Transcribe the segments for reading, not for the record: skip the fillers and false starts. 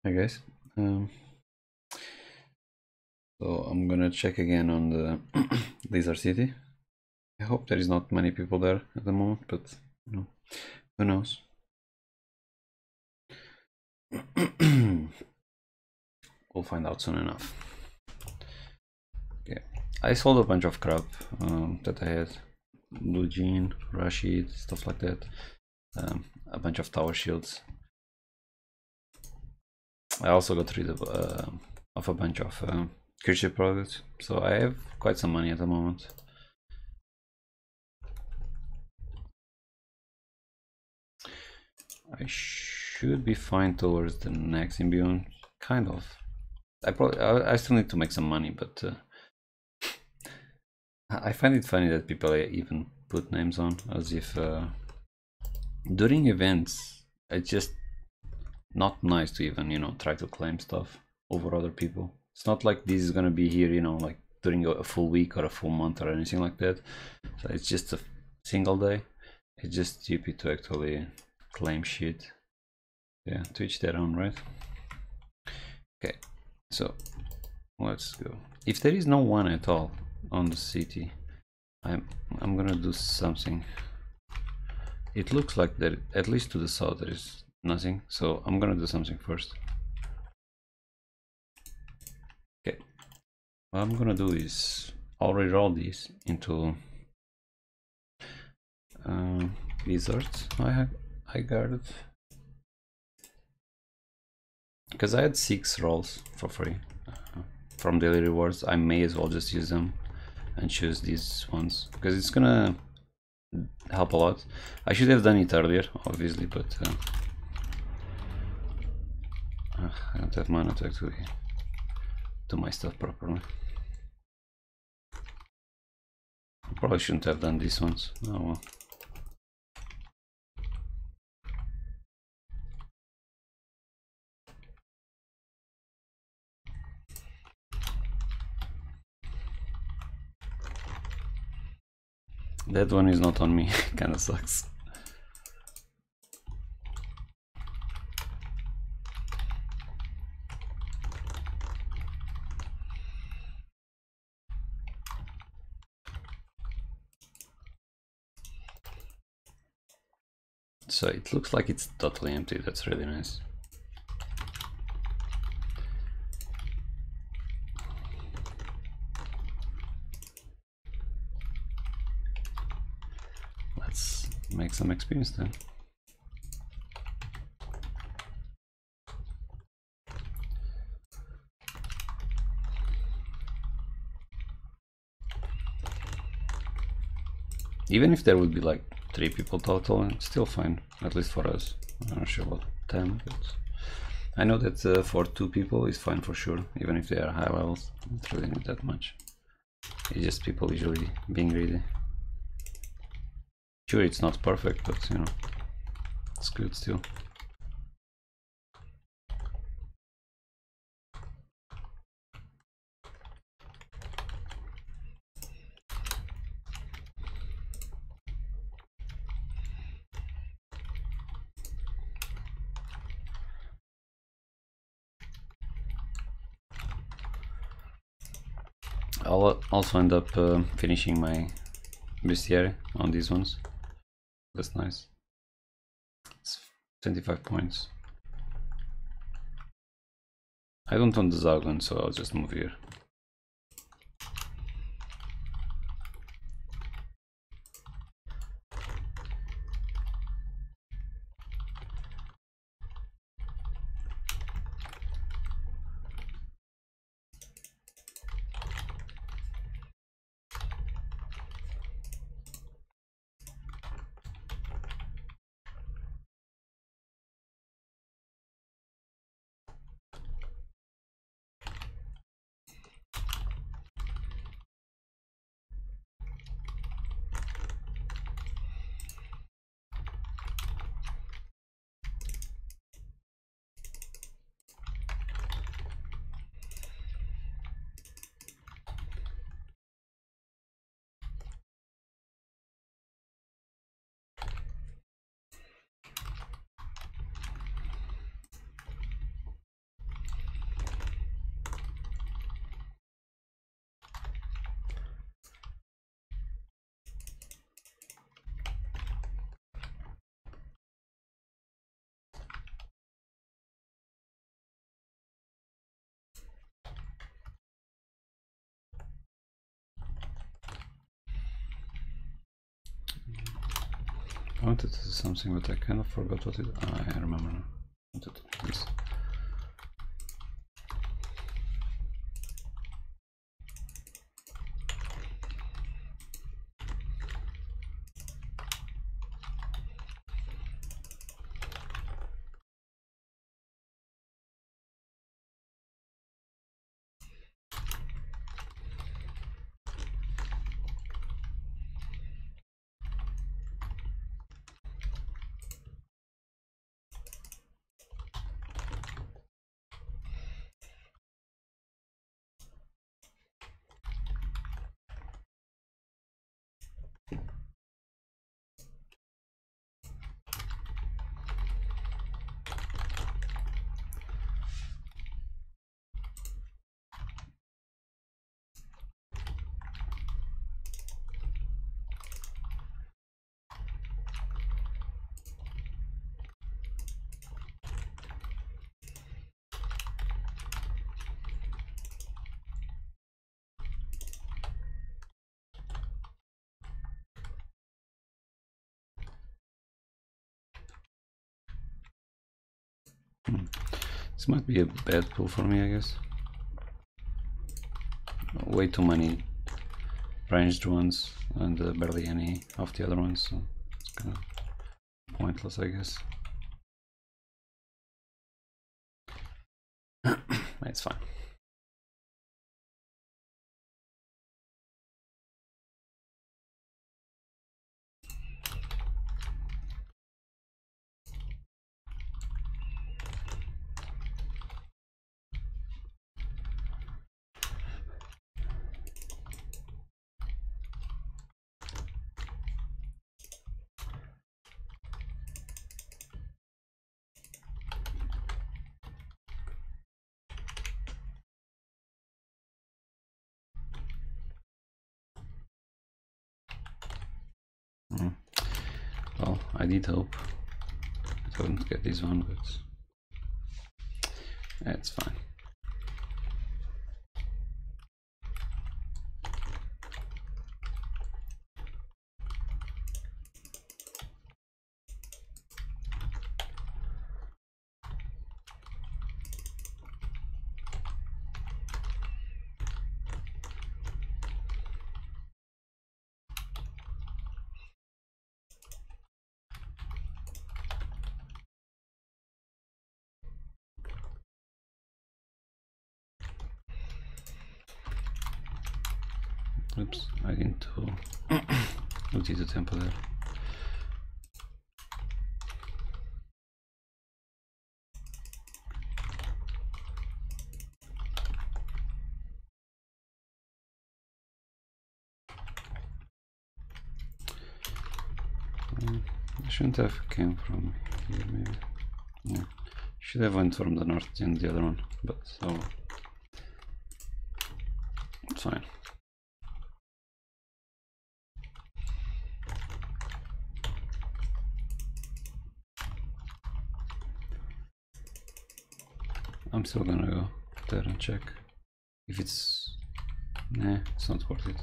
Hi guys. So I'm gonna check again on the Lizard City. I hope there is not many people there at the moment, but you know, who knows? We'll find out soon enough. Okay, I sold a bunch of crap that I had. Blue Jean, Rashid, stuff like that. A bunch of tower shields. I also got rid of a bunch of creature products, so I have quite some money at the moment. I should be fine towards the next imbue, kind of. I still need to make some money, but I find it funny that people even put names on as if during events it's just not nice to even try to claim stuff over other people. It's not like this is gonna be here like during a full week or a full month or anything like that. So it's just a single day. It's just stupid to actually claim shit. Yeah, to each their own, right? Okay, so let's go. If there is no one at all on the city, I'm gonna do something. It looks like there, at least to the south, there is nothing, so I'm gonna do something first. Okay, what I'm gonna do is I'll reroll these into wizards I guarded, because I had 6 rolls for free from daily rewards. I may as well just use them and choose these ones because it's gonna help a lot. I should have done it earlier, obviously, but I don't have mana to actually do my stuff properly. I probably shouldn't have done these ones. Oh well. That one is not on me. Kinda sucks. So it looks like it's totally empty. That's really nice. Let's make some experience then. Even if there would be like 3 people total, it's still fine, at least for us. I'm not sure about 10, but I know that for 2 people it's fine for sure, even if they are high levels. Don't really need that much. It's just people usually being greedy. Sure, it's not perfect, but it's good still. I'll also end up finishing my bestiary on these ones. That's nice. It's 25 points. I don't want the Zaglan, so I'll just move here. wanted to do something, but I kind of forgot what it. I remember now. I wanted to do this. This might be a bad pull for me, I guess. Way too many ranged ones and barely any of the other ones, so it's kind of pointless, I guess. It's fine. Well, I did hope I wouldn't get this one, but it's fine. Oops, I didn't look at the tempo there. I shouldn't have came from here, maybe. Yeah, should have went from the north and the other one, but oh, it's fine. I'm still gonna go there and check if it's. Nah, it's not worth it.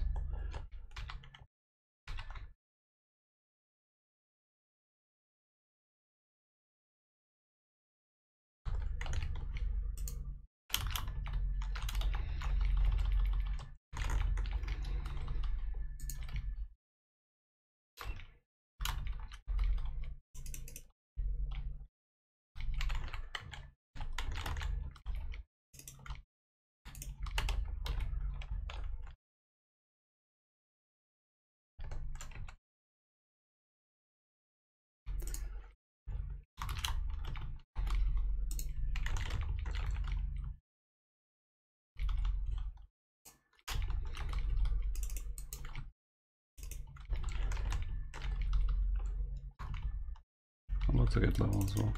I'm about to get level as well.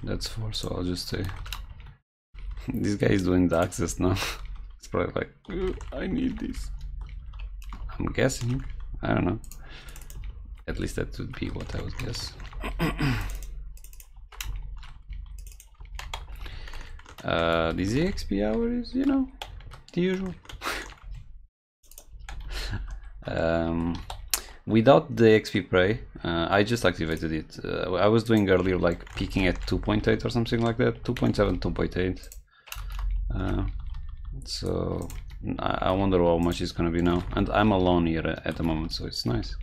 That's 4, so I'll just say this guy is doing the access now. It's probably like, I need this. I'm guessing. I don't know. At least that would be what I would guess. This XP hour is, you know, the usual. Without the XP prey, I just activated it. I was doing earlier like peaking at 2.8 or something like that, 2.7, 2.8. So I wonder how much it's gonna be now, and I'm alone here at the moment, so it's nice.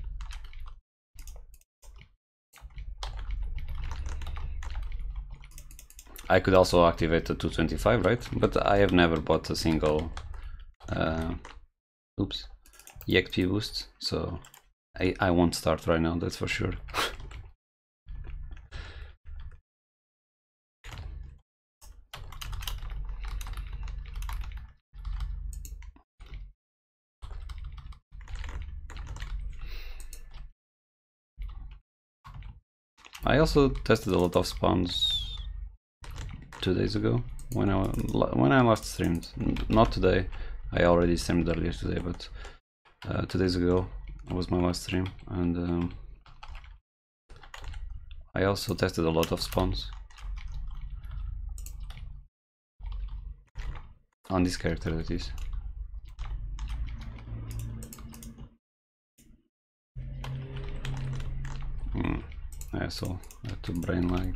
I could also activate the 225, right? But I have never bought a single EXP boost, so I won't start right now, that's for sure. I also tested a lot of spawns 2 days ago when I last streamed. Not today. I already streamed earlier today, but 2 days ago was my last stream, and I also tested a lot of spawns on this character, that is. I also had to brain lag.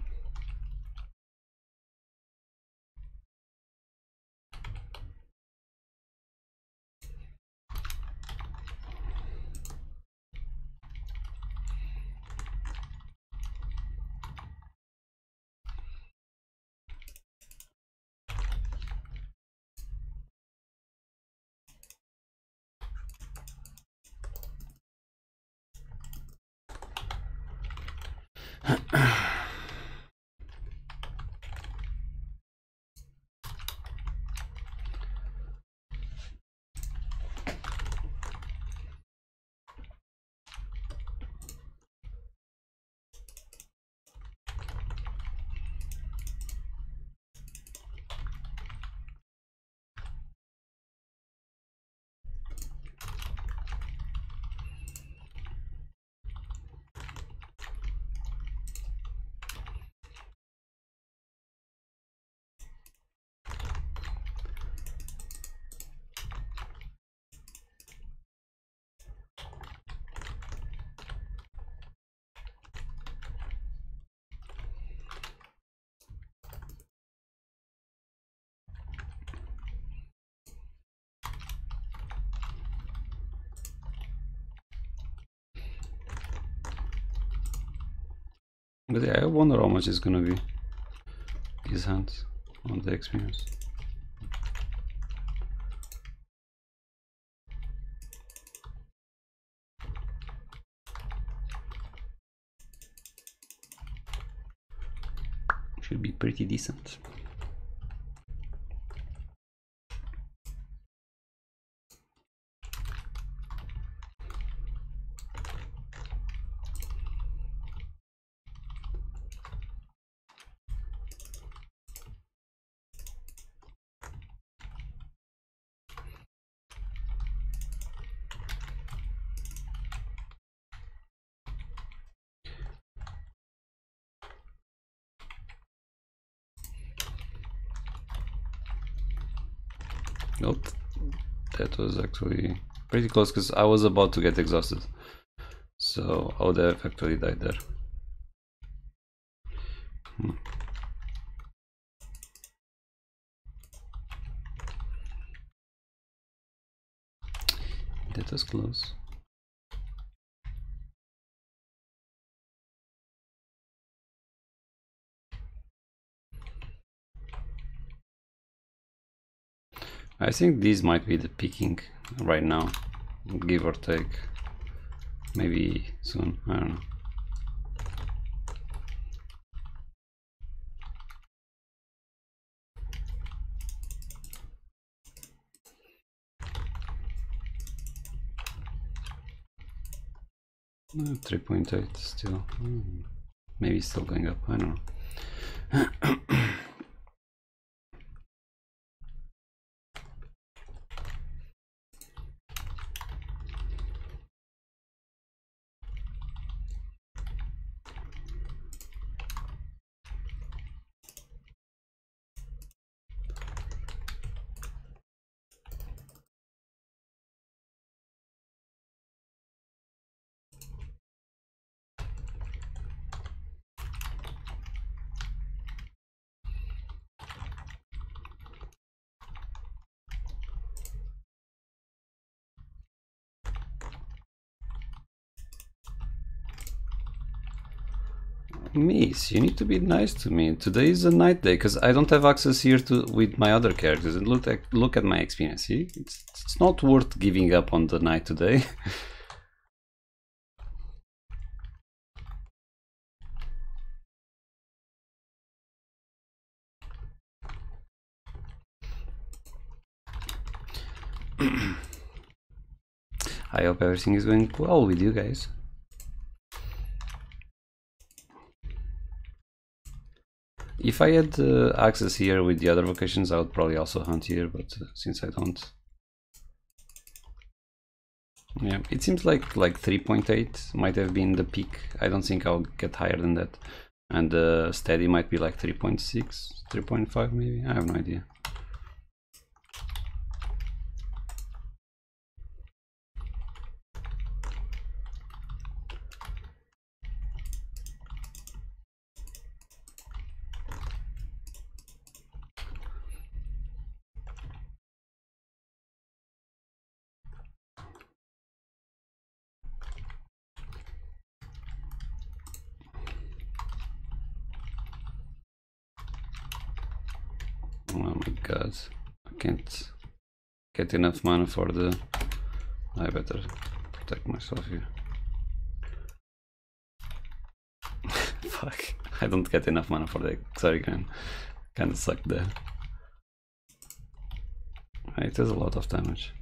But yeah, I wonder how much it's gonna be his hands on the experience. Should be pretty decent. Nope, that was actually pretty close because I was about to get exhausted, so I would have actually died there. That was close. I think these might be the peaking right now, give or take. Maybe soon, I don't know. No, 3.8 still. Maybe still going up, I don't Miss, you need to be nice to me. Today is a night day because I don't have access here to with my other characters. And look at my experience. See, it's not worth giving up on the night today. I hope everything is going well with you guys. If I had access here with the other vocations, I would probably also hunt here, but since I don't, yeah, it seems like 3.8 might have been the peak. I don't think I'll get higher than that, and steady might be like 3.6, 3.5 maybe. I have no idea. Oh my god, I can't get enough mana for the... I better protect myself here. Fuck, I don't get enough mana for the... Sorry, kinda sucked there. It does a lot of damage.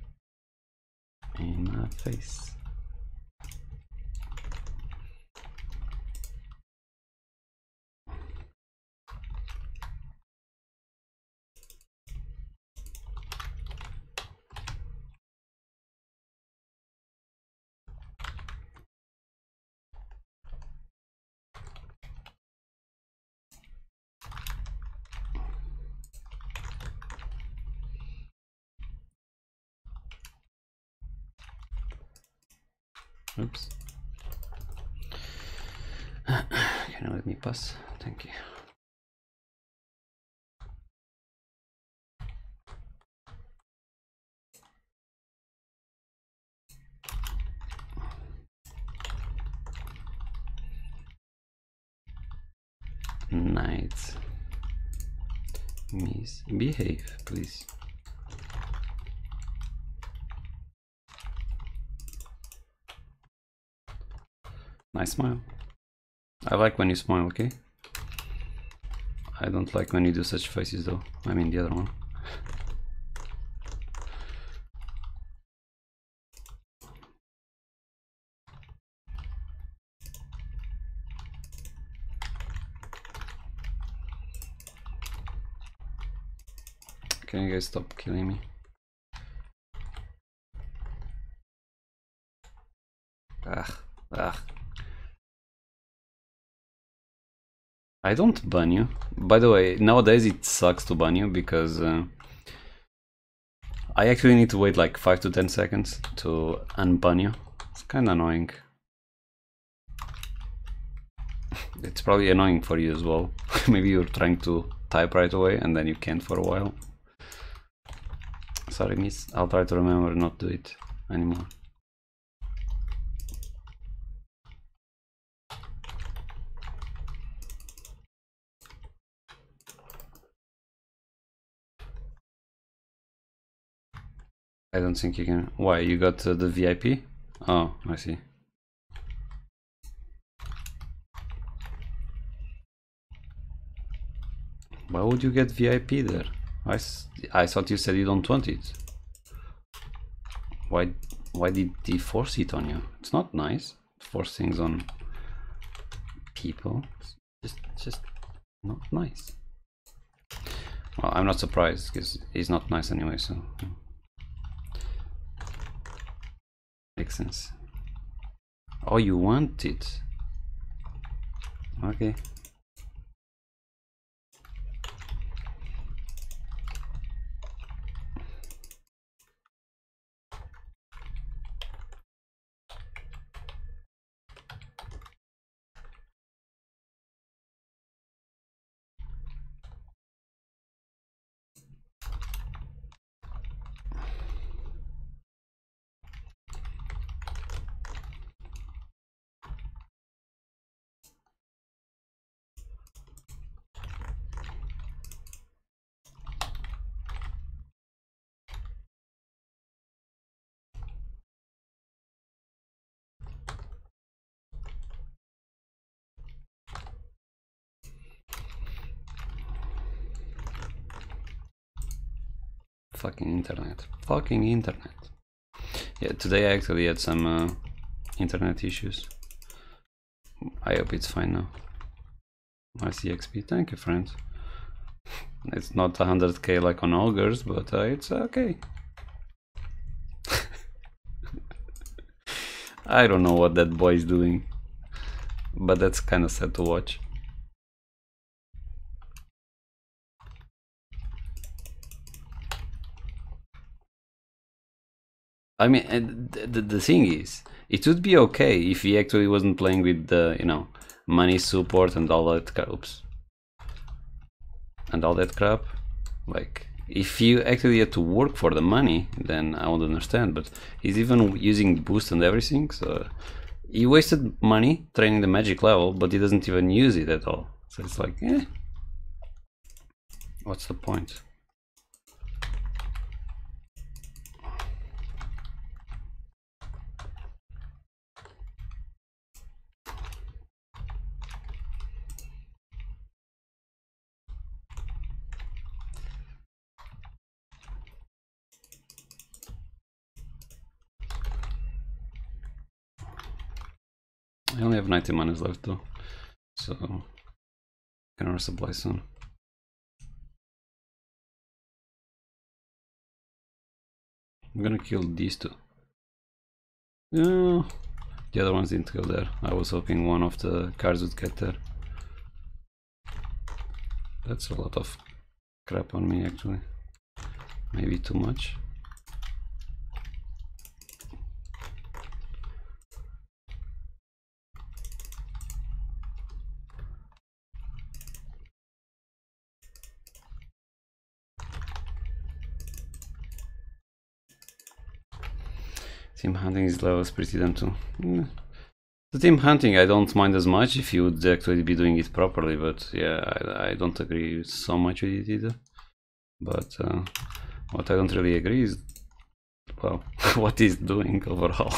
In my face. Oops. Can you let me pass? Thank you. Knight. Miss, behave, please. Nice smile. I like when you smile, okay? I don't like when you do such faces though. I mean the other one. Can you guys stop killing me? Ugh. I don't ban you. By the way, nowadays it sucks to ban you because I actually need to wait like 5 to 10 seconds to unban you. It's kind of annoying. It's probably annoying for you as well. Maybe you're trying to type right away and then you can't for a while. Sorry, miss. I'll try to remember not to do it anymore. I don't think you can. Why? You got the VIP? Oh, I see. Why would you get VIP there? I thought you said you don't want it. Why did he force it on you? It's not nice to force things on people. Just Not nice. Well, I'm not surprised because he's not nice anyway, so makes sense. Oh, you want it? Okay. Fucking internet. Fucking internet. Yeah, today I actually had some internet issues. I hope it's fine now. Nice EXP. Thank you, friend. It's not 100k like on Augurs, but it's okay. I don't know what that boy is doing, but that's kind of sad to watch. I mean, the thing is, it would be okay if he actually wasn't playing with the, you know, money support and all that crap. Oops. And all that crap. Like, if you actually had to work for the money, then I would understand. But he's even using boost and everything, so he wasted money training the magic level, but he doesn't even use it at all. So it's like, eh, what's the point? I only have 90 manas left though, so can resupply soon. I'm gonna kill these two. No, the other ones didn't go there. I was hoping one of the cards would get there. That's a lot of crap on me actually. Maybe too much. Team hunting is levels pretty damn too. The team hunting I don't mind as much if you would actually be doing it properly, but yeah, I don't agree so much with it either. But what I don't really agree is, well, what he's doing overall.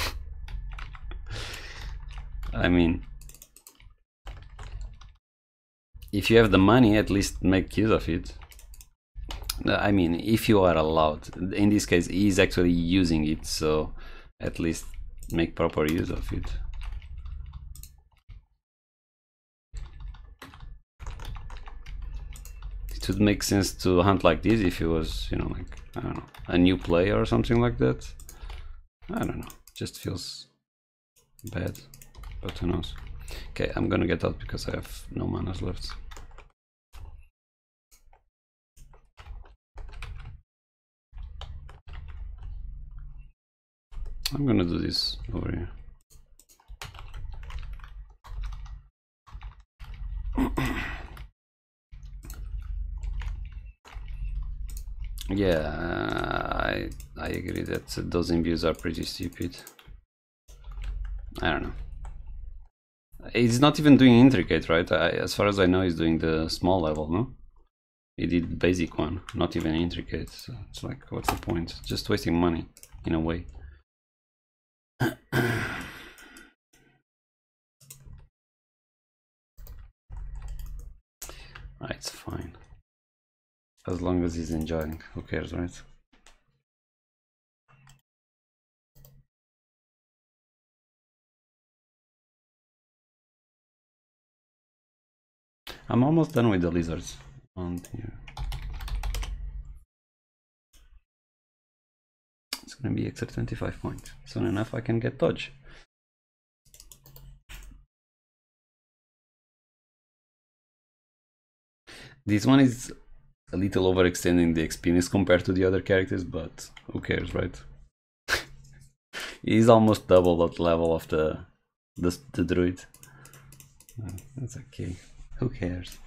I mean, if you have the money, at least make use of it. I mean, if you are allowed. In this case, he's actually using it, so at least make proper use of it. It would make sense to hunt like this if he was, you know, like, I don't know, a new player or something like that. I don't know, just feels bad, but who knows. Okay, I'm gonna get out because I have no manas left. I'm gonna do this over here. Yeah, I agree that those imbues are pretty stupid. I don't know. He's not even doing intricate, right? As far as I know, he's doing the small level, no? He did basic one, not even intricate. So it's like, what's the point? Just wasting money, in a way. It's fine. As long as he's enjoying, who cares, right? I'm almost done with the lizards on here. It's gonna be extra 25 points. Soon enough I can get dodge. This one is a little overextending the experience compared to the other characters, but who cares, right? He's almost double that level of the druid. That's okay. Who cares?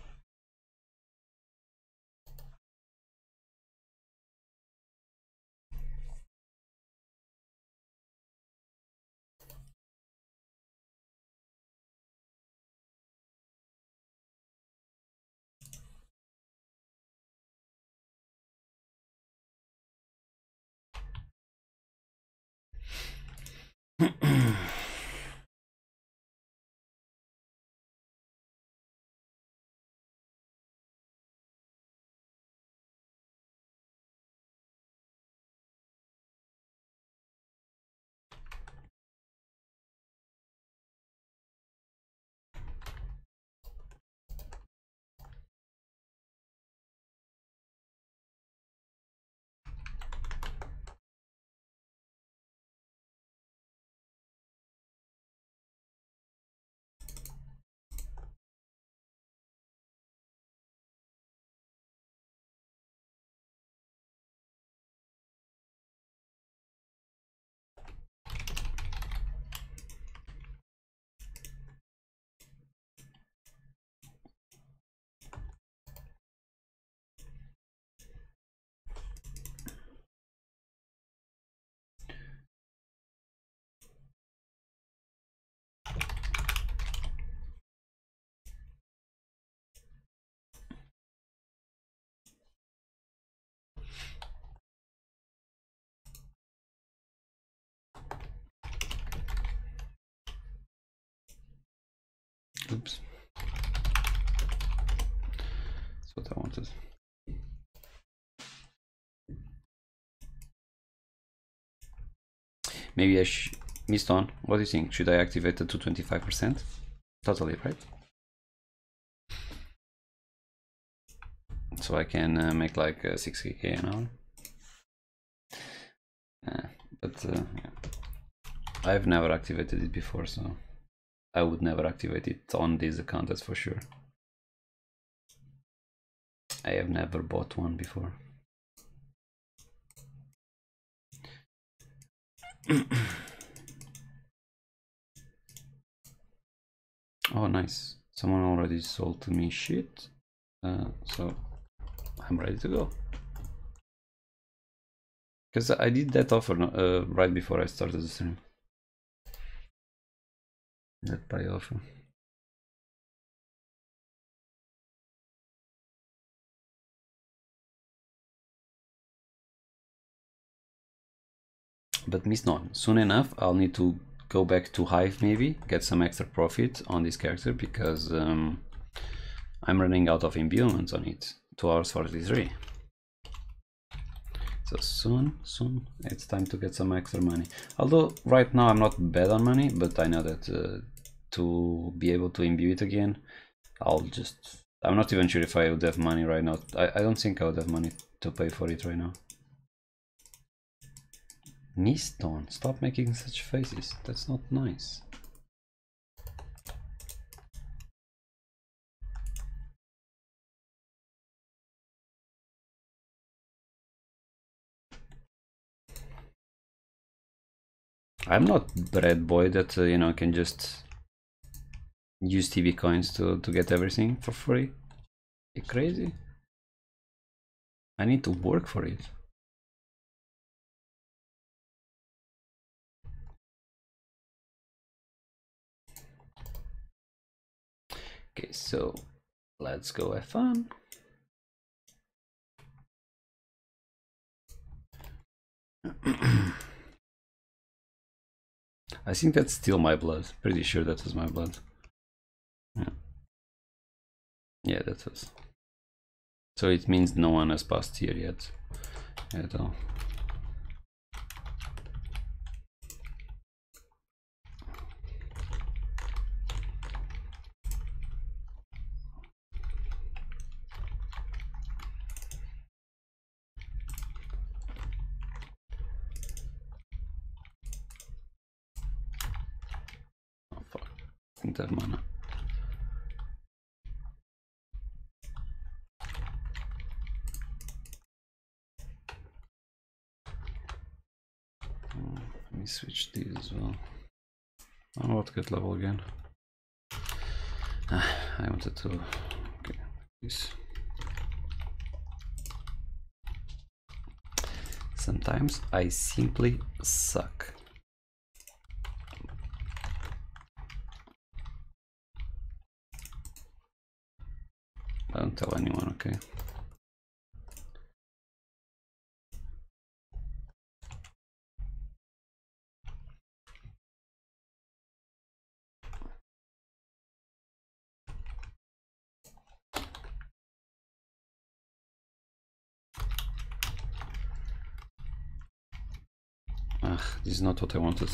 Oops. That's what I wanted. Maybe I missed on. What do you think? Should I activate it to 25%? Totally, right? So I can make like 60k an hour. Yeah. I've never activated it before, so I would never activate it on this account, that's for sure. I have never bought one before. Oh, nice. Someone already sold to me shit. So I'm ready to go. Because I did that offer right before I started the stream. That buy offer. But miss not. Soon enough, I'll need to go back to Hive maybe, get some extra profit on this character because I'm running out of imbuements on it. 2 hours 43. So soon it's time to get some extra money. Although right now I'm not bad on money, but I know that to be able to imbue it again, I'm not even sure if I would have money right now. I don't think I would have money to pay for it right now. Miston, stop making such faces. That's not nice. I'm not bread boy that you know, can just use TV coins to get everything for free. You crazy? I need to work for it. Okay, so let's go have fun. I think that's still my blood. Pretty sure that was my blood. Yeah, that was. So it means no one has passed here yet at all. expecting to have mana. Let me switch these as well. I want to get level again. I wanted to. Okay, this. Sometimes I simply suck. I don't tell anyone, okay? This is not what I wanted.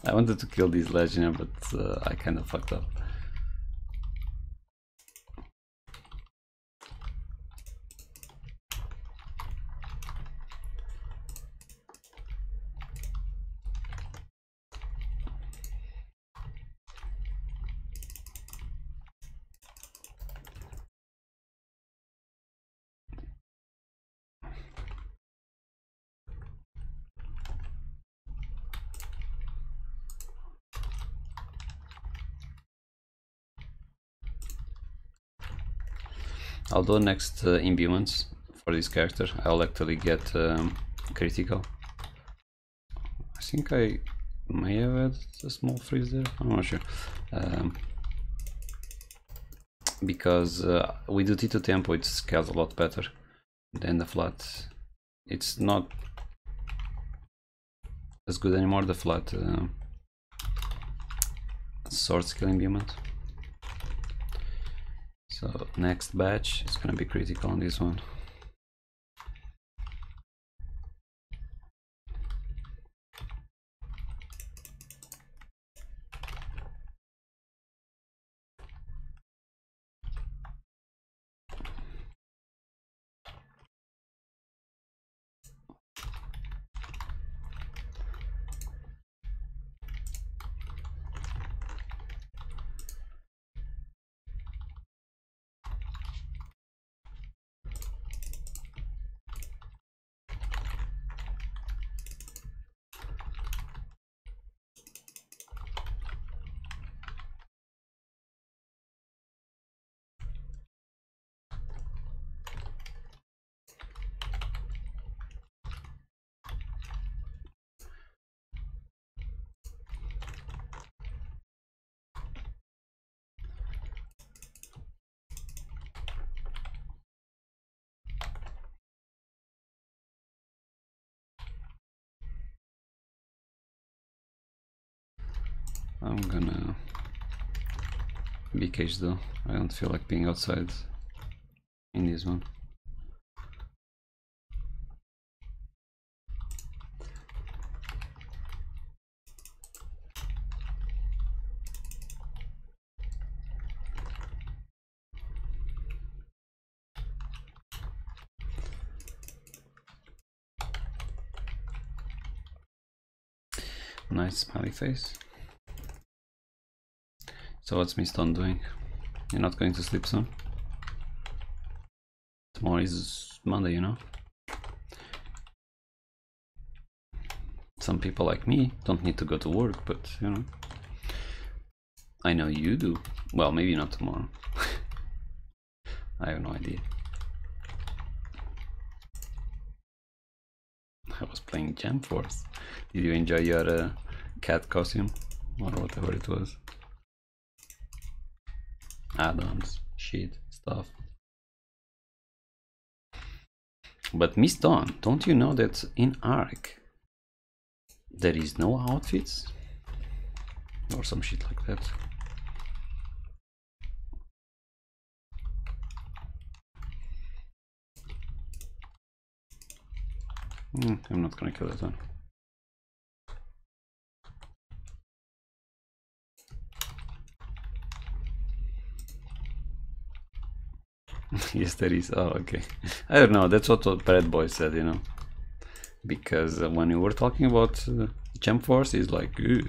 I wanted to kill this legionnaire, but I kind of fucked up. Although next imbuements for this character I'll actually get critical. I think I may have had a small freeze there, I'm not sure. Because we do T2 tempo, it scales a lot better than the flat. It's not as good anymore, the flat sword skill imbuement. So next batch is gonna be critical on this one. I'm gonna be caged though. I don't feel like being outside in this one. Nice smiley face. So what's Miss Stone doing? You're not going to sleep soon? Tomorrow is Monday, you know? Some people like me don't need to go to work, but you know, I know you do. Well, maybe not tomorrow. I have no idea. I was playing Jam Force. Did you enjoy your cat costume? Or whatever it was? Add-ons, shit, stuff. But Miss Dawn, don't you know that in Ark there is no outfits? Or some shit like that. I'm not gonna kill that one. Yes, there is. Oh, okay. I don't know. That's what Bread Boy said, you know. Because when we were talking about Gem Force, he's like, ooh,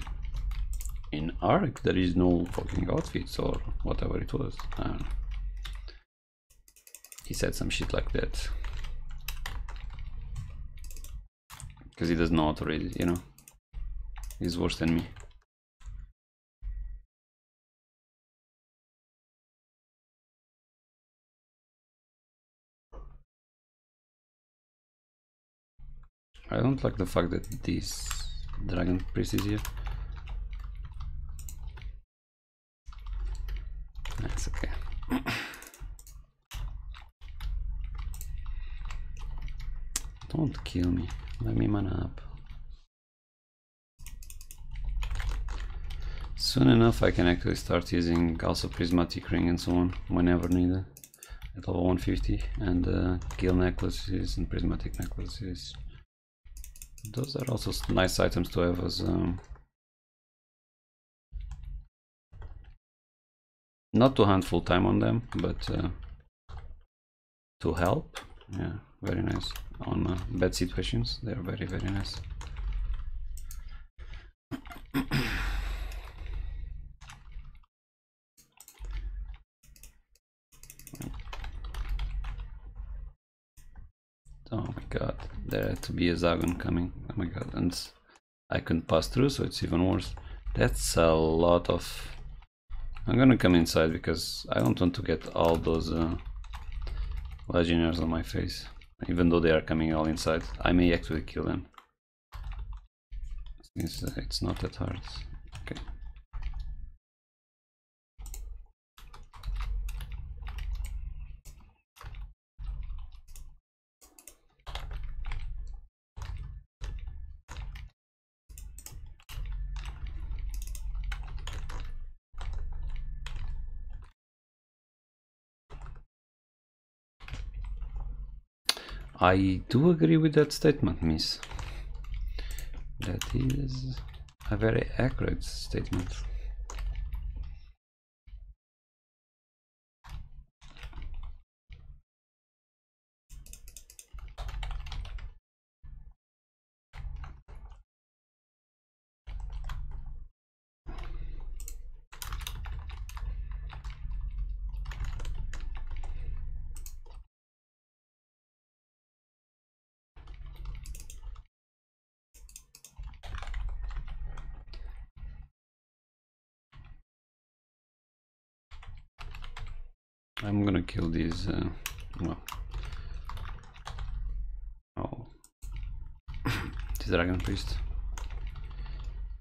In Ark there is no fucking outfits or whatever it was. I don't know. He said some shit like that. Because he doesn't know how to read it, you know? He's worse than me. I don't like the fact that this dragon priest is here. That's okay. Don't kill me. Let me mana up. Soon enough I can actually start using also prismatic ring and so on whenever needed at level 150, and gil necklaces and prismatic necklaces. Those are also nice items to have as not to hunt full time on them, but to help. Yeah, very nice on bad situations. They are very, very nice. Oh my god, there had to be a Zagon coming. Oh my god, and I couldn't pass through, so it's even worse. That's a lot of... I'm gonna come inside because I don't want to get all those legionnaires on my face. Even though they are coming all inside, I may actually kill them. It's not that hard. Okay. I do agree with that statement, miss. That is a very accurate statement. I'm gonna kill these, well, oh, this dragon priest,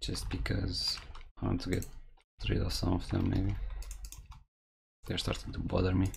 just because I want to get rid of some of them. Maybe they're starting to bother me.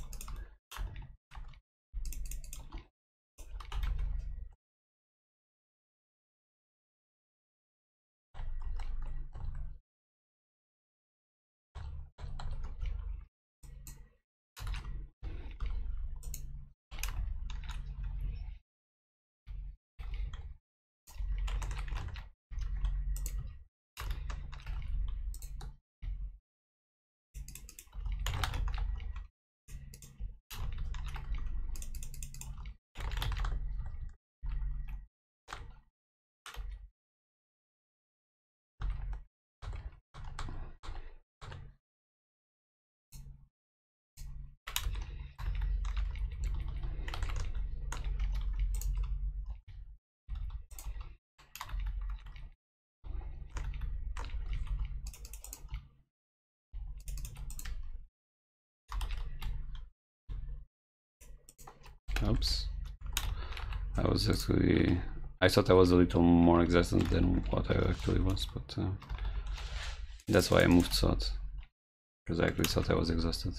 Oops. I thought I was a little more exhausted than what I actually was, but that's why I moved south, because I actually thought I was exhausted.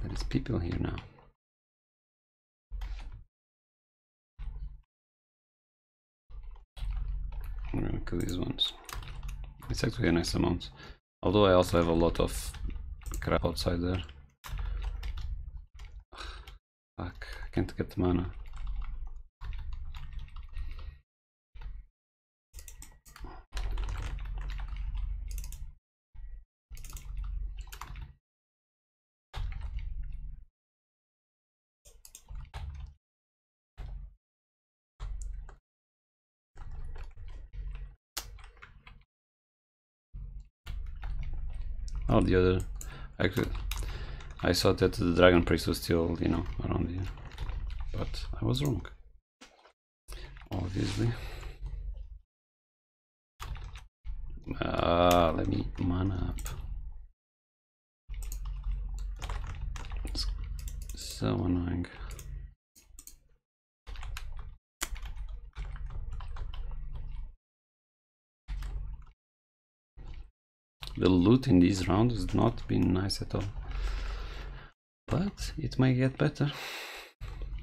There's people here now. I'm gonna kill these ones. It's actually a nice amount. Although I also have a lot of crap outside there. Fuck, I can't get the mana. Oh, the other. Actually, I thought that the Dragon Priest was still, you know, around here. But I was wrong. Obviously. Let me mana up. It's so annoying. The loot in these rounds has not been nice at all. But it might get better.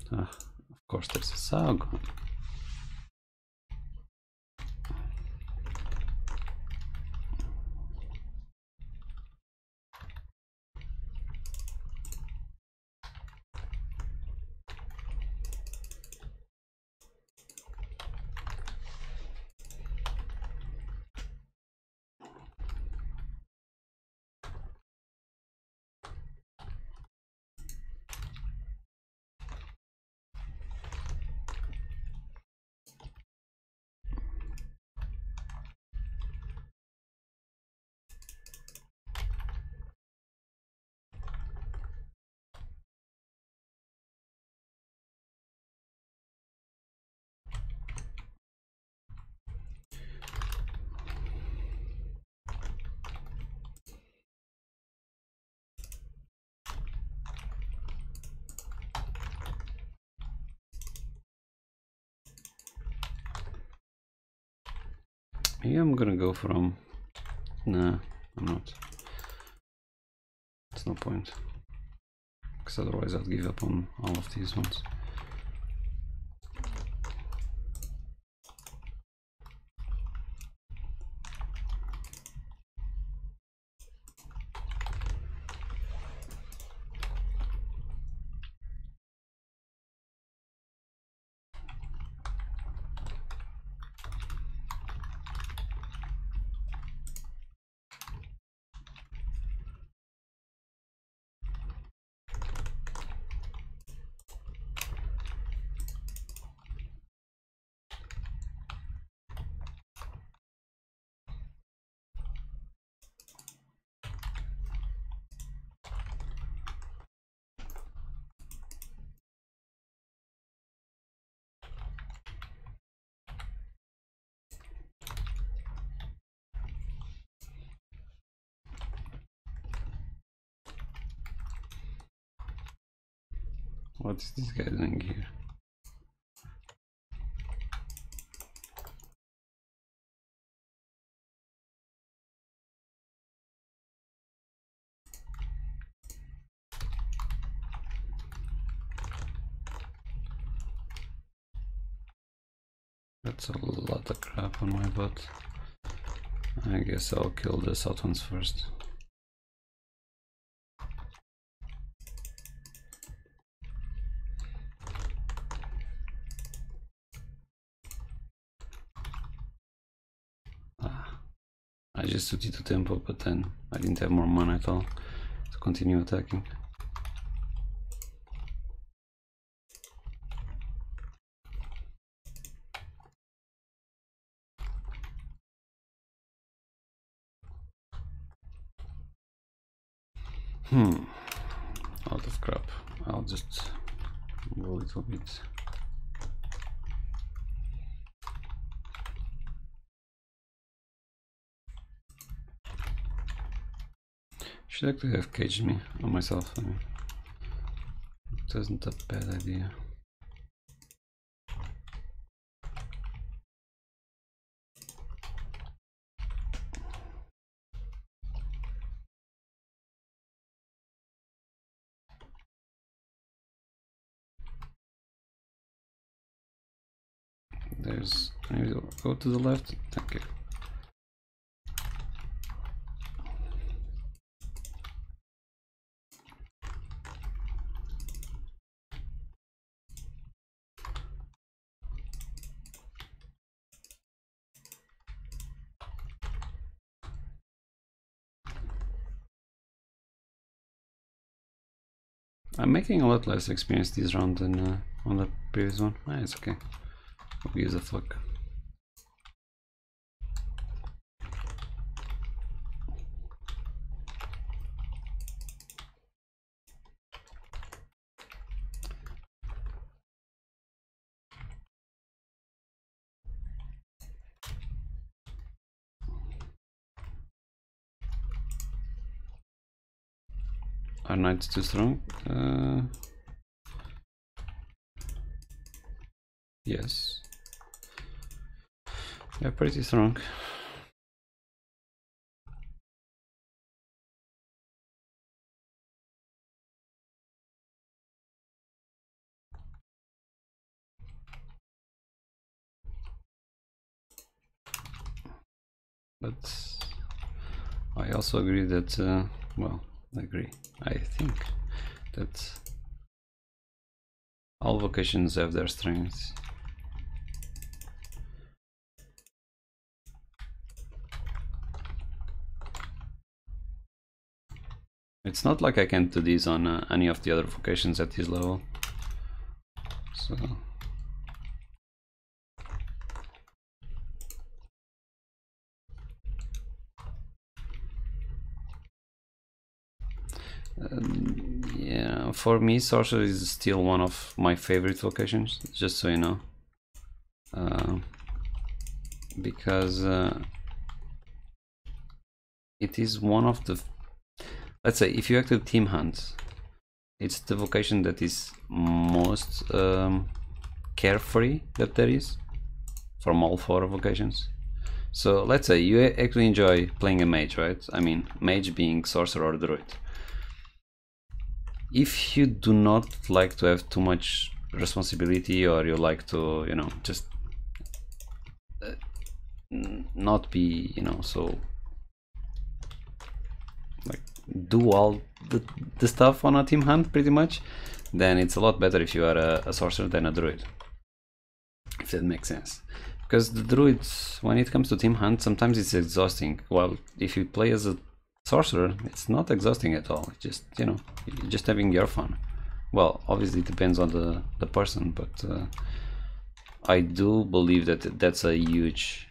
Of course, there's a Sargon. Maybe I'm gonna go from... Nah, I'm not. There's no point. Because otherwise I'd give up on all of these ones. What is this guy doing here? That's a lot of crap on my butt. I guess I'll kill the south ones first. I just took it to tempo, but then I didn't have more mana at all to continue attacking. Out of crap. I'll just go a little bit. Should actually have caged me on myself. I mean, it wasn't a bad idea. There's, maybe go to the left. Thank you. I'm making a lot less experience this round than on the previous one. Ah, it's okay. Who gives a fuck? Are knights too strong? Yes. They're pretty strong. But I also agree that, well, I think that all vocations have their strengths. It's not like I can't do this on any of the other vocations at this level. So yeah, for me, Sorcerer is still one of my favorite vocations, just so you know. Because it is one of the, let's say, if you active team hunt, it's the vocation that is most carefree that there is from all 4 vocations. So let's say you actually enjoy playing a mage, right? I mean, mage being sorcerer or druid. If you do not like to have too much responsibility, or you like to, you know, just not be, you know, so like do all the stuff on a team hunt pretty much, then it's a lot better if you are a sorcerer than a druid, if that makes sense. Because the druids, when it comes to team hunt, sometimes it's exhausting. While if you play as a sorcerer, it's not exhausting at all. It's just, you know, you're just having your fun. Well, obviously it depends on the person, but I do believe that that's a huge,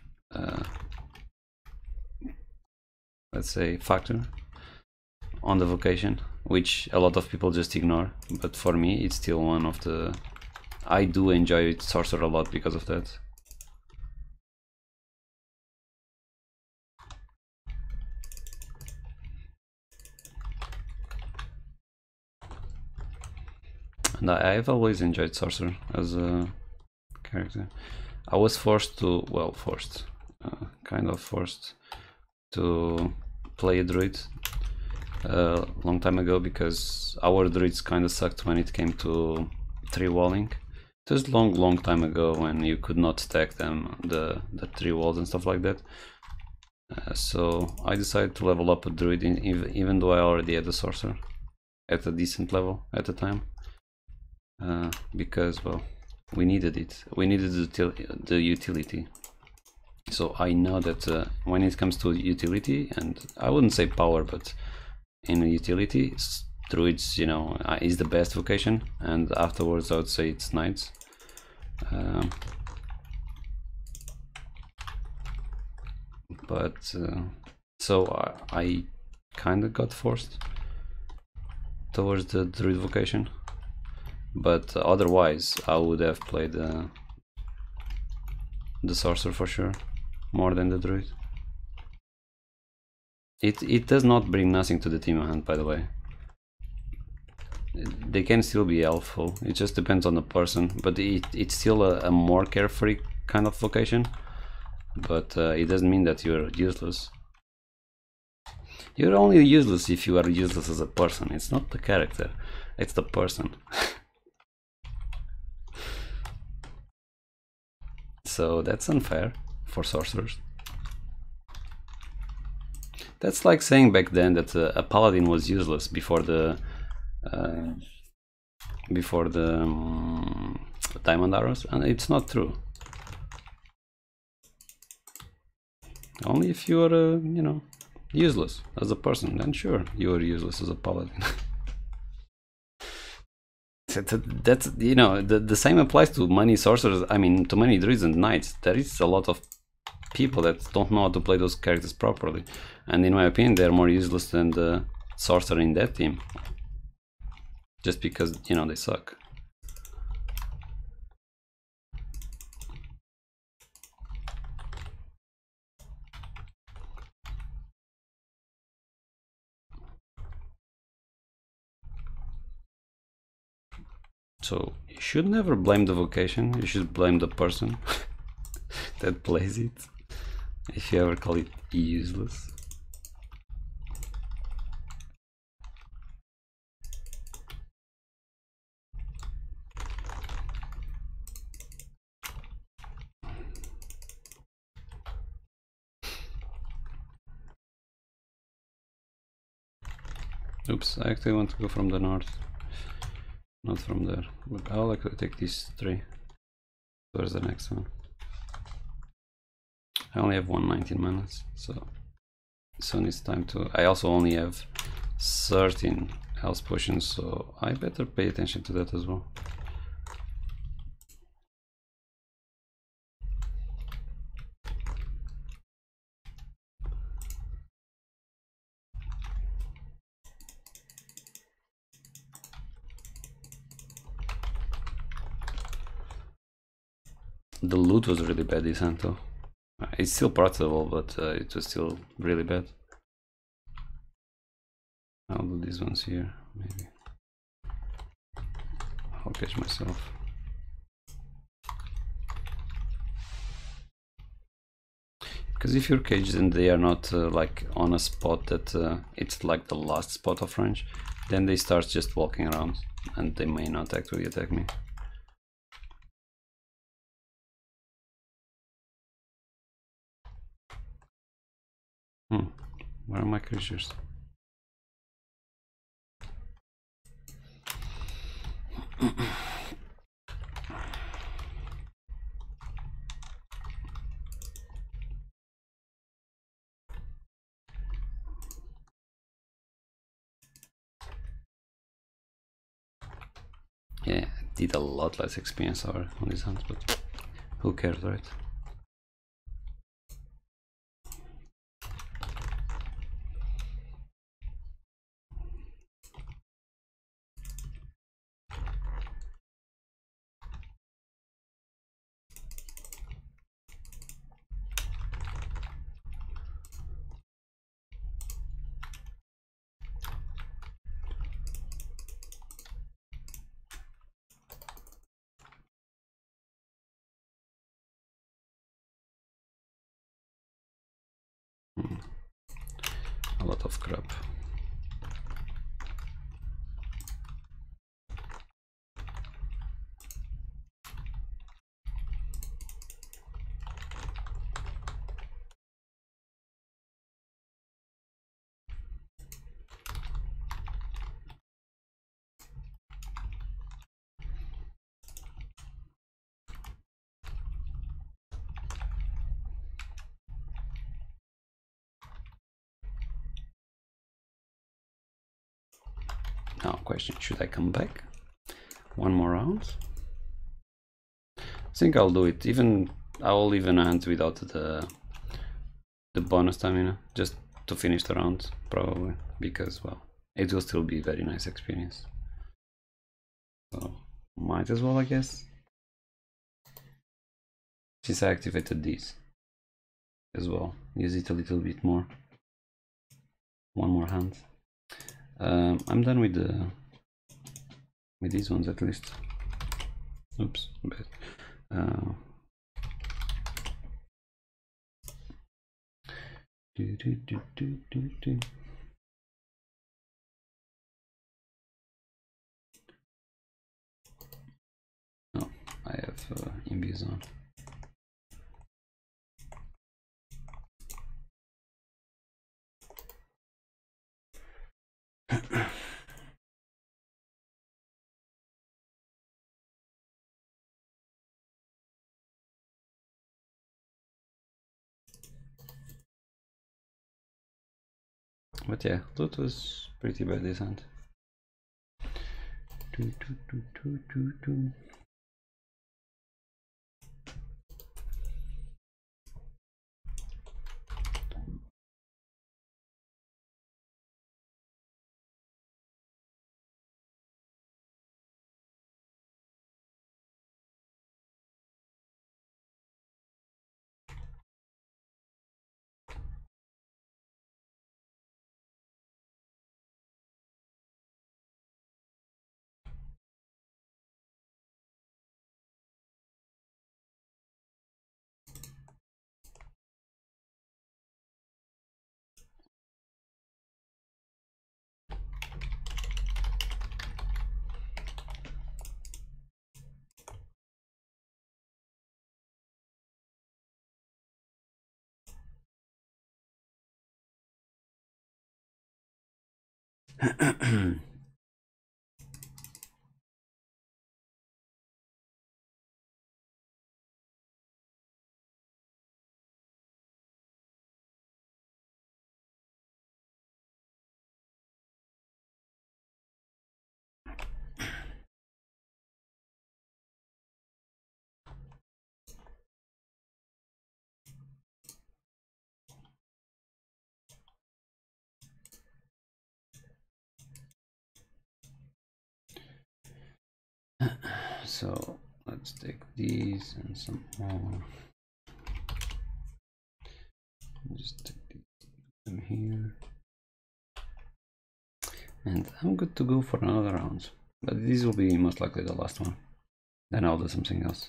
let's say, factor on the vocation, which a lot of people just ignore. But for me, it's still one of the, I do enjoy sorcerer a lot because of that. And I've always enjoyed Sorcerer as a character. I was forced to, well, kind of forced to play a druid a long time ago, because our druids kind of sucked when it came to 3-walling. It was long time ago when you could not stack them, the 3 walls and stuff like that. So I decided to level up a druid, even though I already had a sorcerer at a decent level at the time. Because, well, we needed it. We needed the utility. So I know that when it comes to utility, and I wouldn't say power, but in utility, druids, you know, is the best vocation, and afterwards I would say it's knights. So I kind of got forced towards the druid vocation. But otherwise, I would have played the sorcerer for sure, more than the druid. It does not bring nothing to the team hunt, by the way. They can still be helpful. It just depends on the person. But it's still a more carefree kind of vocation. But it doesn't mean that you're useless. You're only useless if you are useless as a person. It's not the character, it's the person. So that's unfair for sorcerers. That's like saying back then that a paladin was useless before the diamond arrows, and it's not true. Only if you are, you know, useless as a person, then sure, you are useless as a paladin. That's, you know, the same applies to many sorcerers. I mean, to many druids and knights. There is a lot of people that don't know how to play those characters properly, and in my opinion, they're more useless than the sorcerer in that team, just because, you know, they suck. So you should never blame the vocation, you should blame the person that plays it, if you ever call it useless. Oops, I actually want to go from the north, not from there. But I'll actually take these 3. Where's the next one? I only have 119 minutes, so soon it's time to... I also only have 13 health potions, so I better pay attention to that as well. The loot was really bad this hunt though. It's still profitable, but it was still really bad. I'll do these ones here, maybe. I'll catch myself. Because if you're caged and they are not like on a spot that it's like the last spot of range, then they start just walking around and they may not actually attack me. Where are my creatures? Yeah, I did a lot less experience on this hunt, but who cares, right? A lot of crap. Now, question, should I come back? One more round? I think I'll do it. I'll even hunt without the bonus stamina, just to finish the round, probably, because, well, it will still be a very nice experience. So, might as well, I guess. Since I activated these as well, use it a little bit more. One more hand. I'm done with these ones at least. Oops, bad. Oh, I have imbues on. But yeah, loot was pretty bad this hunt. So let's take these and some more. Just take them here. And I'm good to go for another round. But these will be most likely the last one. Then I'll do something else.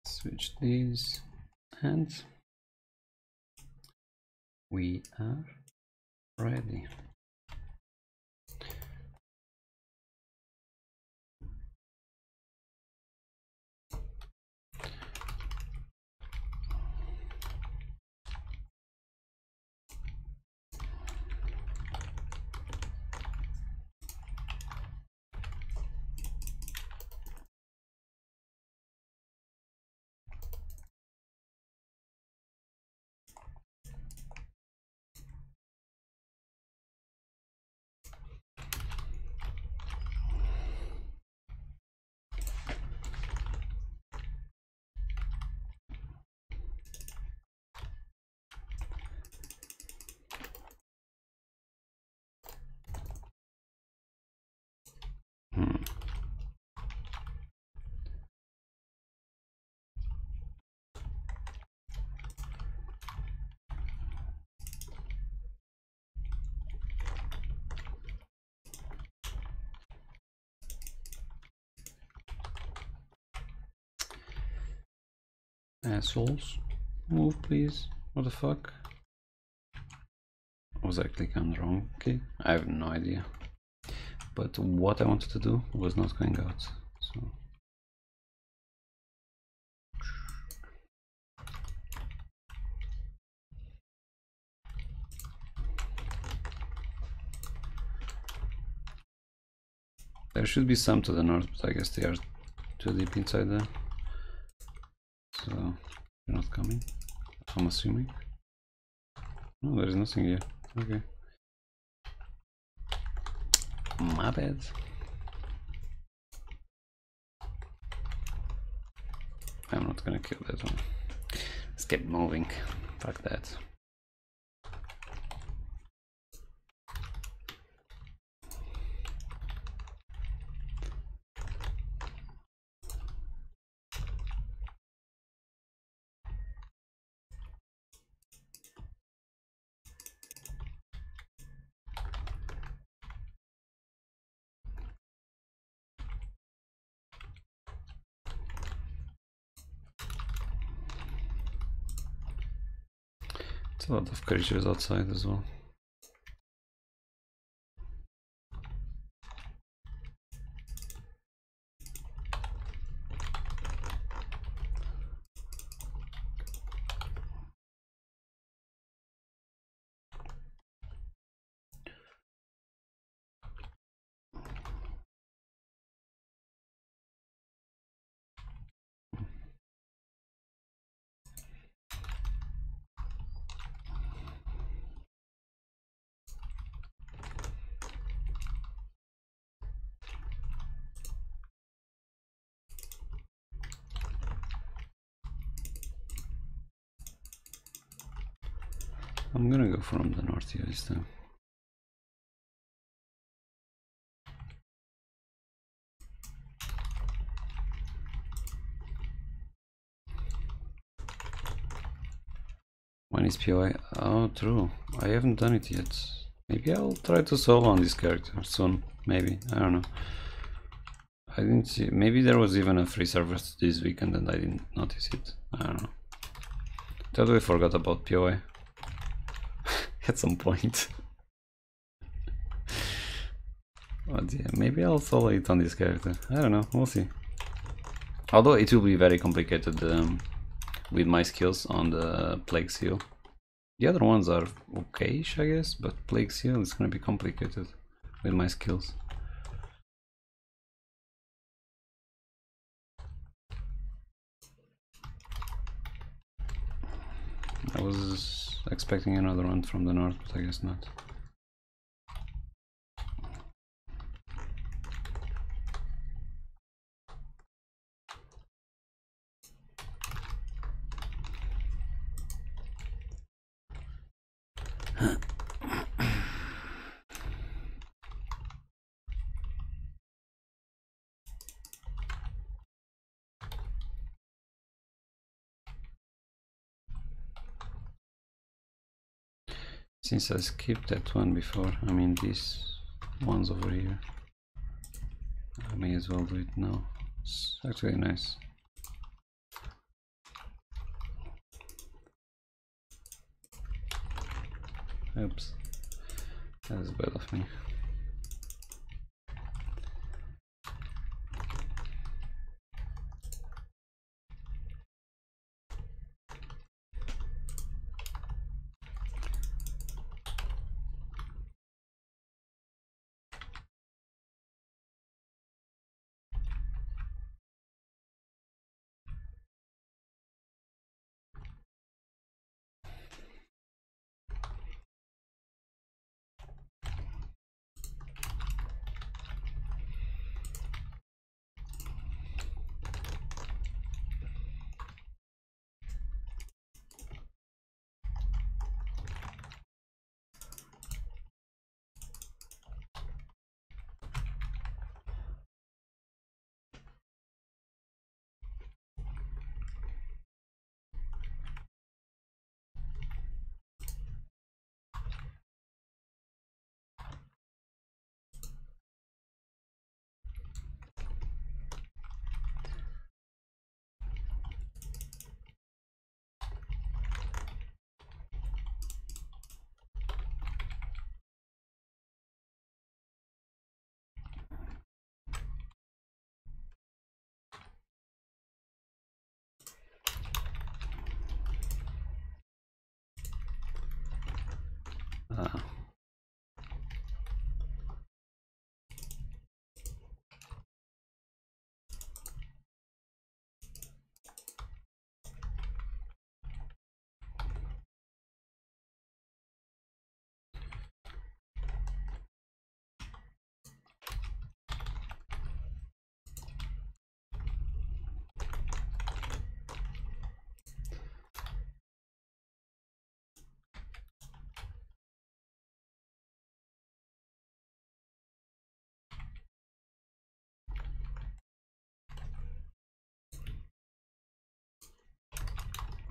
Switch these and we are ready. Assholes, move please. What the fuck? Was I clicking wrong? Okay, I have no idea. But what I wanted to do was not going out. So there should be some to the north, but I guess they are too deep inside there. So they're not coming, I'm assuming. No, there is nothing here. Okay. My bad. I'm not gonna kill that one. Let's keep moving. Fuck that. It's a lot of creatures outside as well. I'm gonna go from the north here this time. When is POI? Oh, true. I haven't done it yet. Maybe I'll try to solo on this character soon. Maybe. I don't know. I didn't see. Maybe there was even a free server this weekend and I didn't notice it. I don't know. Totally forgot about POI. At some point. But yeah, maybe I'll solo it on this character. I don't know. We'll see. Although it will be very complicated with my skills on the Plague Seal. The other ones are okay-ish, I guess, but Plague Seal is gonna be complicated with my skills. I was expecting another one from the north, but I guess not. Since I skipped that one before, I mean these ones over here, I may as well do it now. It's actually nice. Oops, that is bad of me.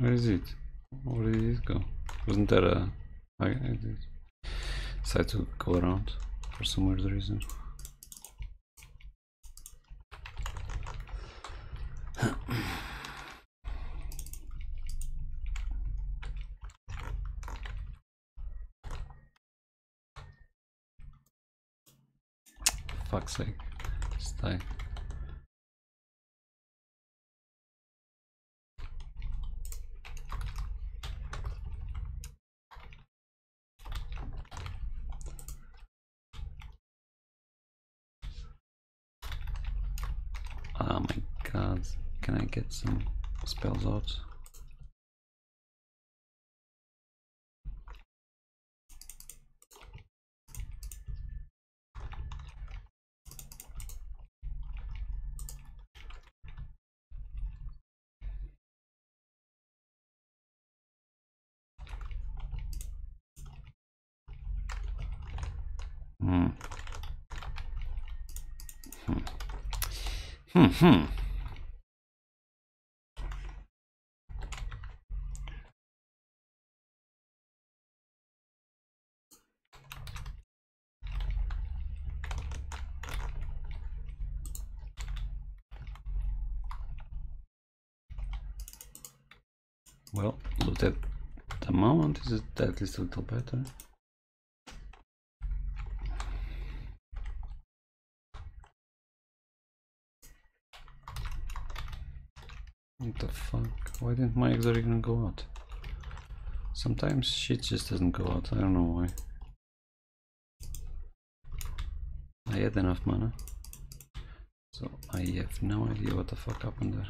Where is it? Where did it go? Wasn't there a... I decided to go around for some weird reason. Fuck's sake. Just die. Oh my god, can I get some spells out? Well, look at the moment, is it at least a little better? What the fuck? Why didn't my exorbitant go out? Sometimes shit just doesn't go out, I don't know why. I had enough mana, so I have no idea what the fuck happened there.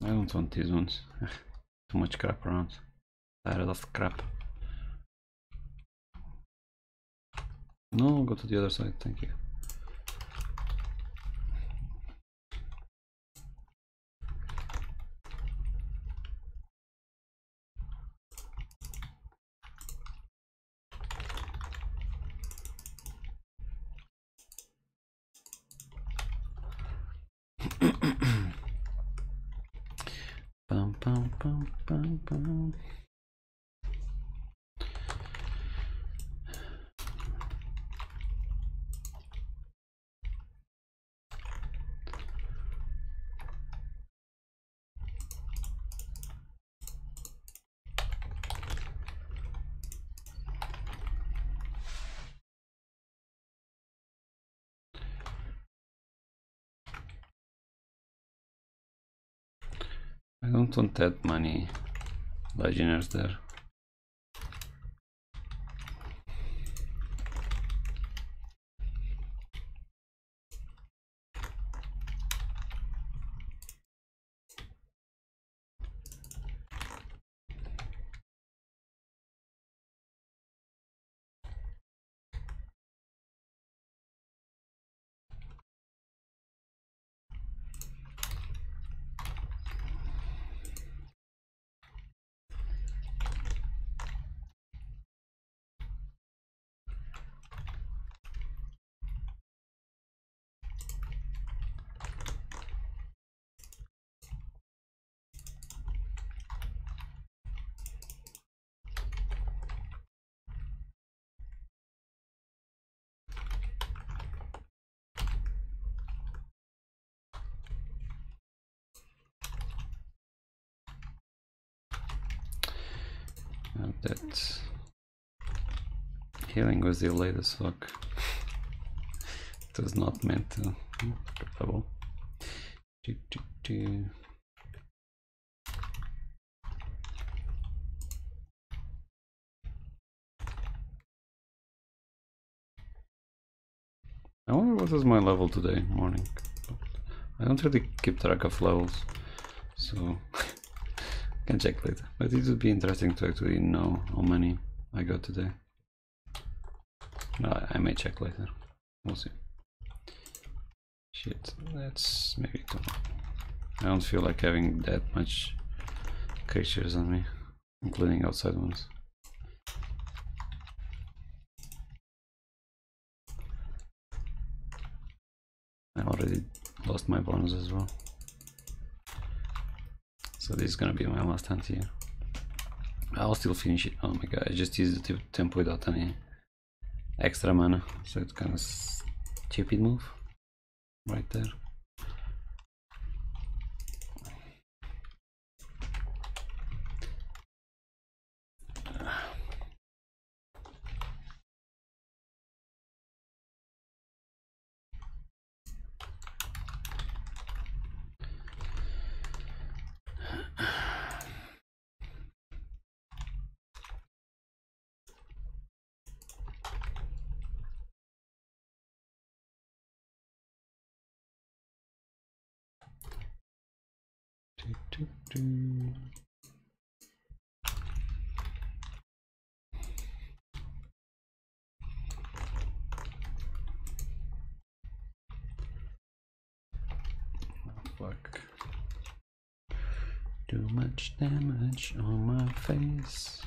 I don't want these ones. Too much crap around. Tired of crap. No, go to the other side, thank you. Bum, bum, bum, bum, bum. I don't want that many legionnaires there. That healing was delayed as fuck. It was not meant to. Trouble. I wonder what was my level today morning. I don't really keep track of levels, so can check later. But it would be interesting to actually know how many I got today. No, I may check later. We'll see. Shit, that's maybe too much. I don't feel like having that much creatures on me, including outside ones. I already lost my bonus as well. So this is gonna be my last hunt here. I'll still finish it. Oh my god, I just used the tempo without any extra mana, so it's kind of stupid move right there. Fuck. Too much damage on my face.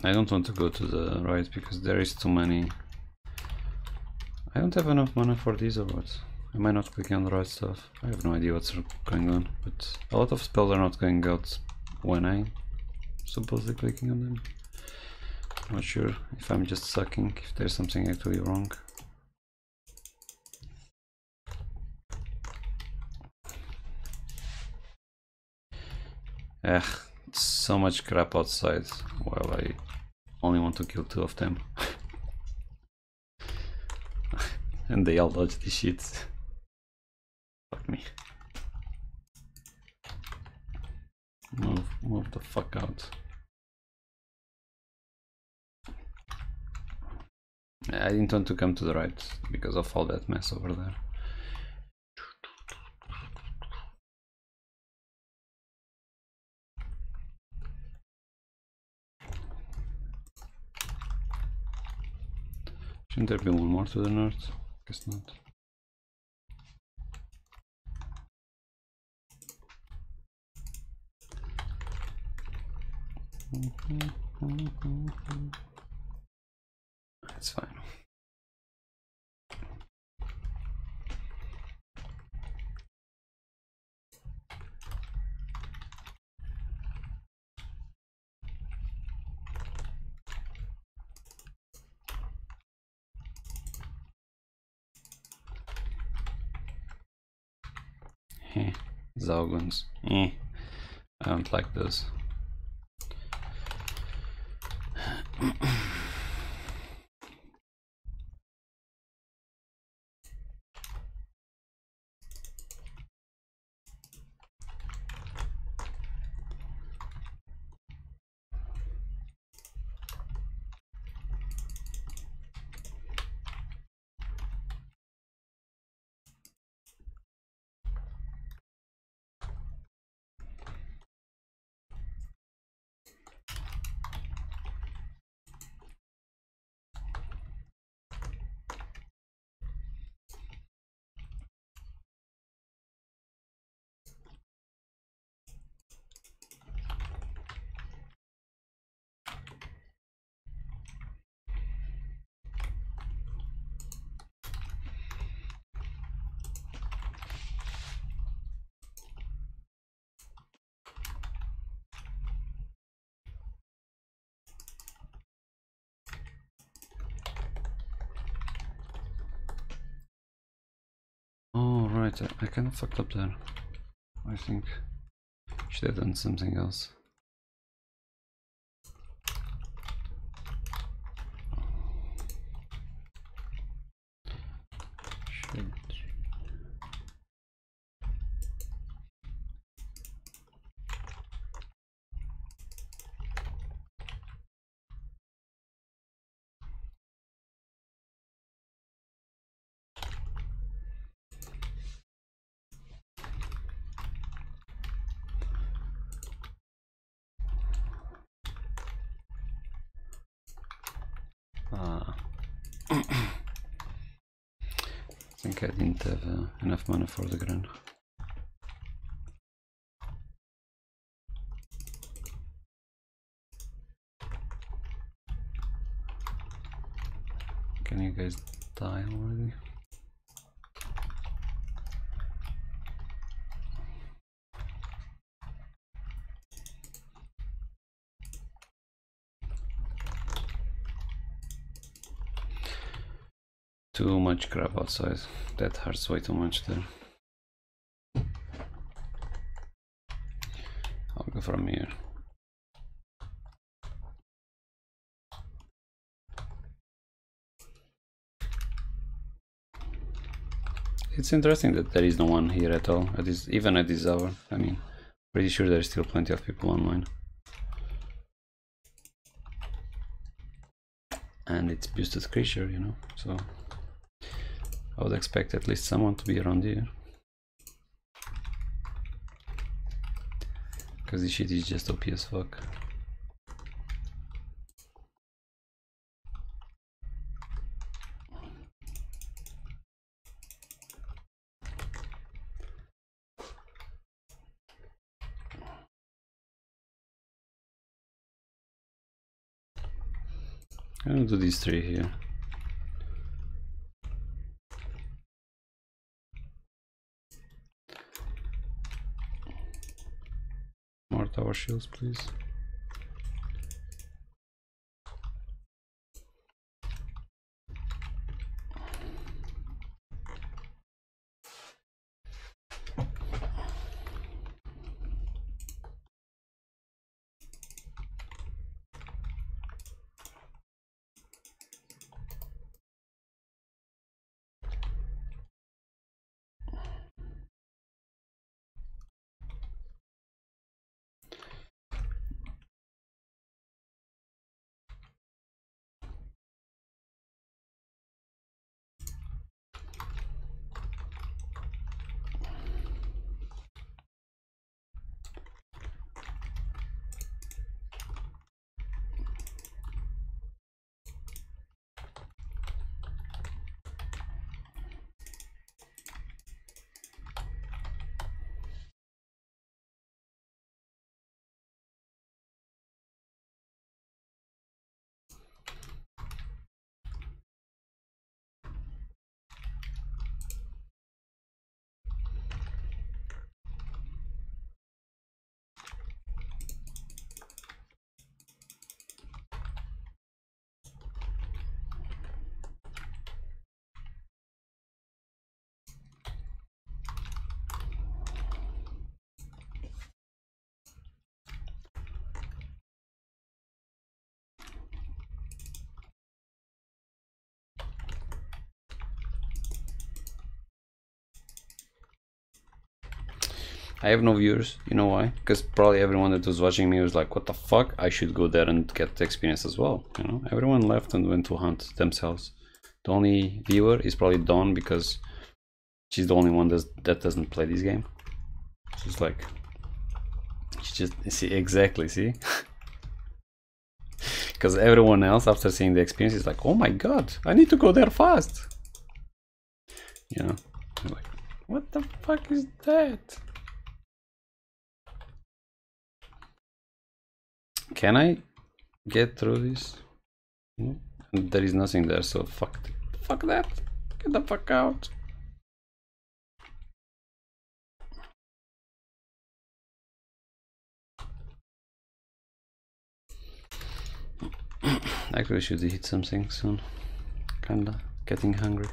I don't want to go to the right because there is too many. I don't have enough mana for these or what? Am I not clicking on the right stuff? I have no idea what's going on, but a lot of spells are not going out when I'm supposedly clicking on them. Not sure if I'm just sucking, if there's something actually wrong. So much crap outside while I only want to kill 2 of them. And they all dodge the shit. Fuck me. Move the fuck out. I didn't want to come to the right because of all that mess over there. Shouldn't there be one more to the north? Guess not. It's fine. Zauguns. I don't like those. Oh right, I kind of fucked up there. I think should have done something else. Should. I think I didn't have enough mana for the Gran. Can you guys die already? Too much crap outside. That hurts way too much there. I'll go from here. It's interesting that there is no one here at all, even at this hour. I mean, pretty sure there's still plenty of people online. And it's boosted creature, you know, so I would expect at least someone to be around here. Because this shit is just OP as fuck. I'm gonna do these three here. More tower shields, please. I have no viewers, you know why? Because probably everyone that was watching me was like, what the fuck? I should go there and get the experience as well, you know? Everyone left and went to hunt themselves. The only viewer is probably Dawn because she's the only one that doesn't play this game. She's like, she just, see, exactly, see? Because everyone else, after seeing the experience, is like, oh my god, I need to go there fast. You know? I'm like, what the fuck is that? Can I get through this? No? There is nothing there, so fuck that. Get the fuck out. Actually, should eat something soon. Kinda getting hungry.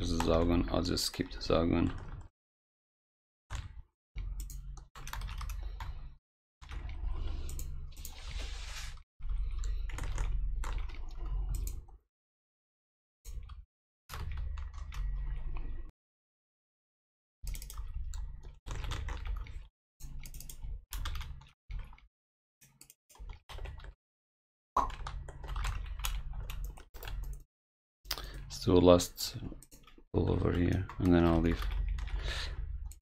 There's a Zalgon. I'll just skip the Zalgon. Let's do a last pull over here and then I'll leave.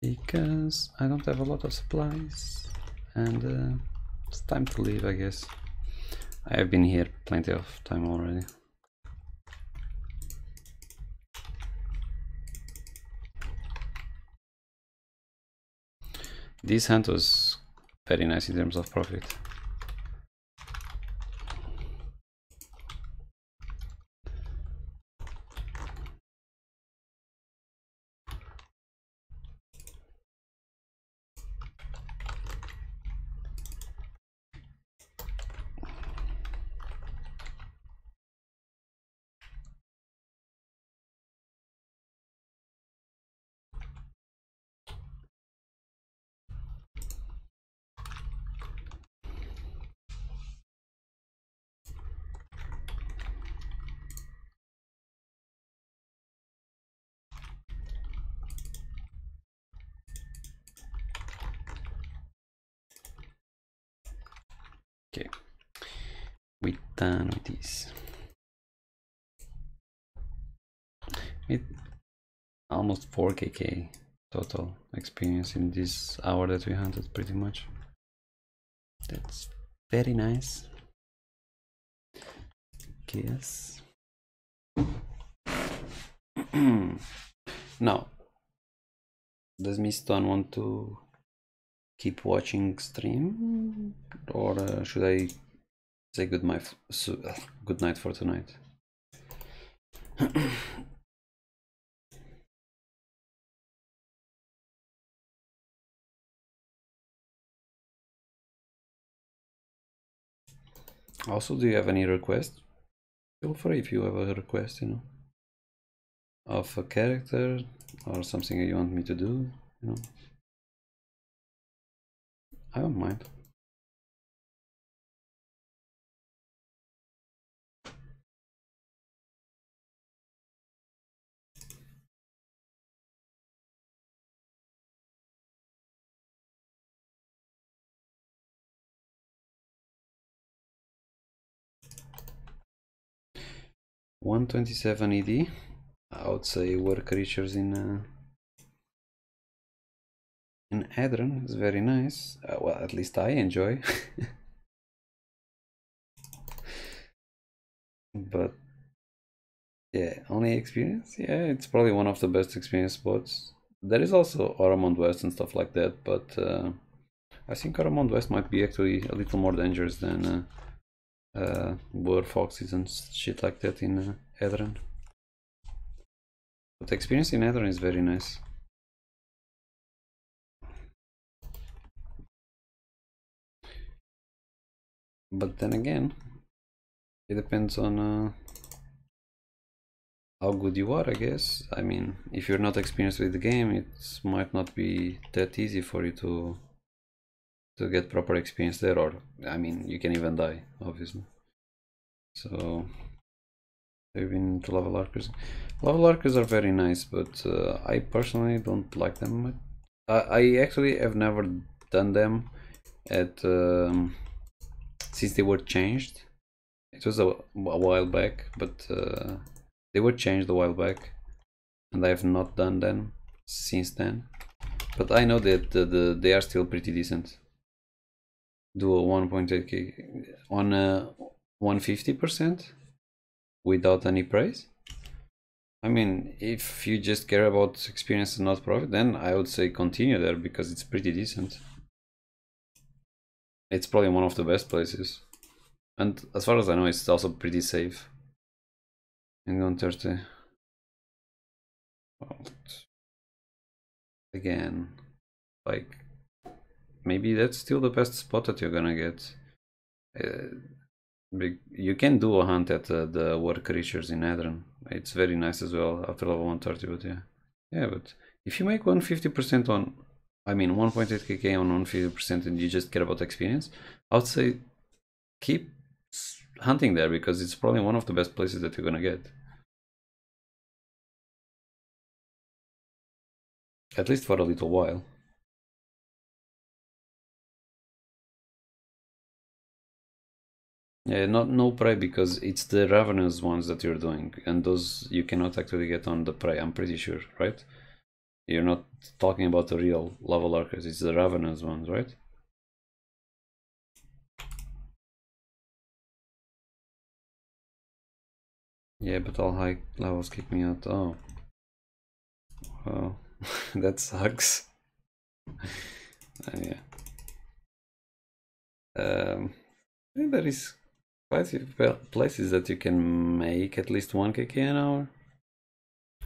Because I don't have a lot of supplies and it's time to leave, I guess. I have been here plenty of time already. This hunt was very nice in terms of profit. Okay, we're done with this. It almost 4kk total experience in this hour that we hunted, pretty much. That's very nice. Yes. Now, does Miston want to keep watching stream, or should I say good night for tonight? Also, do you have any requests? Feel free if you have a request, you know, of a character or something that you want me to do, you know. I don't mind. $127 ED. I would say work creatures in Adron is very nice. Well, at least I enjoy. But yeah, only experience? Yeah, it's probably one of the best experience spots. There is also Oromond West and stuff like that, but I think Oromond West might be actually a little more dangerous than Boar Foxes and shit like that in Adron. But the experience in Adron is very nice. But then again, it depends on how good you are, I guess. I mean, if you're not experienced with the game, it might not be that easy for you to get proper experience there, or I mean, you can even die, obviously. So I've been to level archers. Level archers are very nice, but I personally don't like them much. I actually have never done them at since they were changed. It was a while back, but they were changed a while back, and I have not done them since then. But I know that they are still pretty decent. Do a 1.8k on 150% without any price. I mean, if you just care about experience and not profit, then I would say continue there because it's pretty decent. It's probably one of the best places, and as far as I know, it's also pretty safe in 130. Again, like, maybe that's still the best spot that you're gonna get. You can do a hunt at the war creatures in Adran. It's very nice as well after level 130, but yeah. Yeah, but if you make 150% on, I mean 1.8 kk on 150% and you just care about experience, I would say keep hunting there because it's probably one of the best places that you're gonna get. At least for a little while. Yeah, no prey because it's the ravenous ones that you're doing, and those you cannot actually get on the prey, I'm pretty sure, right? You're not talking about the real level archers, it's the ravenous ones, right? Yeah, but all high levels kick me out. Oh. Oh, that sucks. Yeah. I think there is quite a few places that you can make at least 1 kk an hour.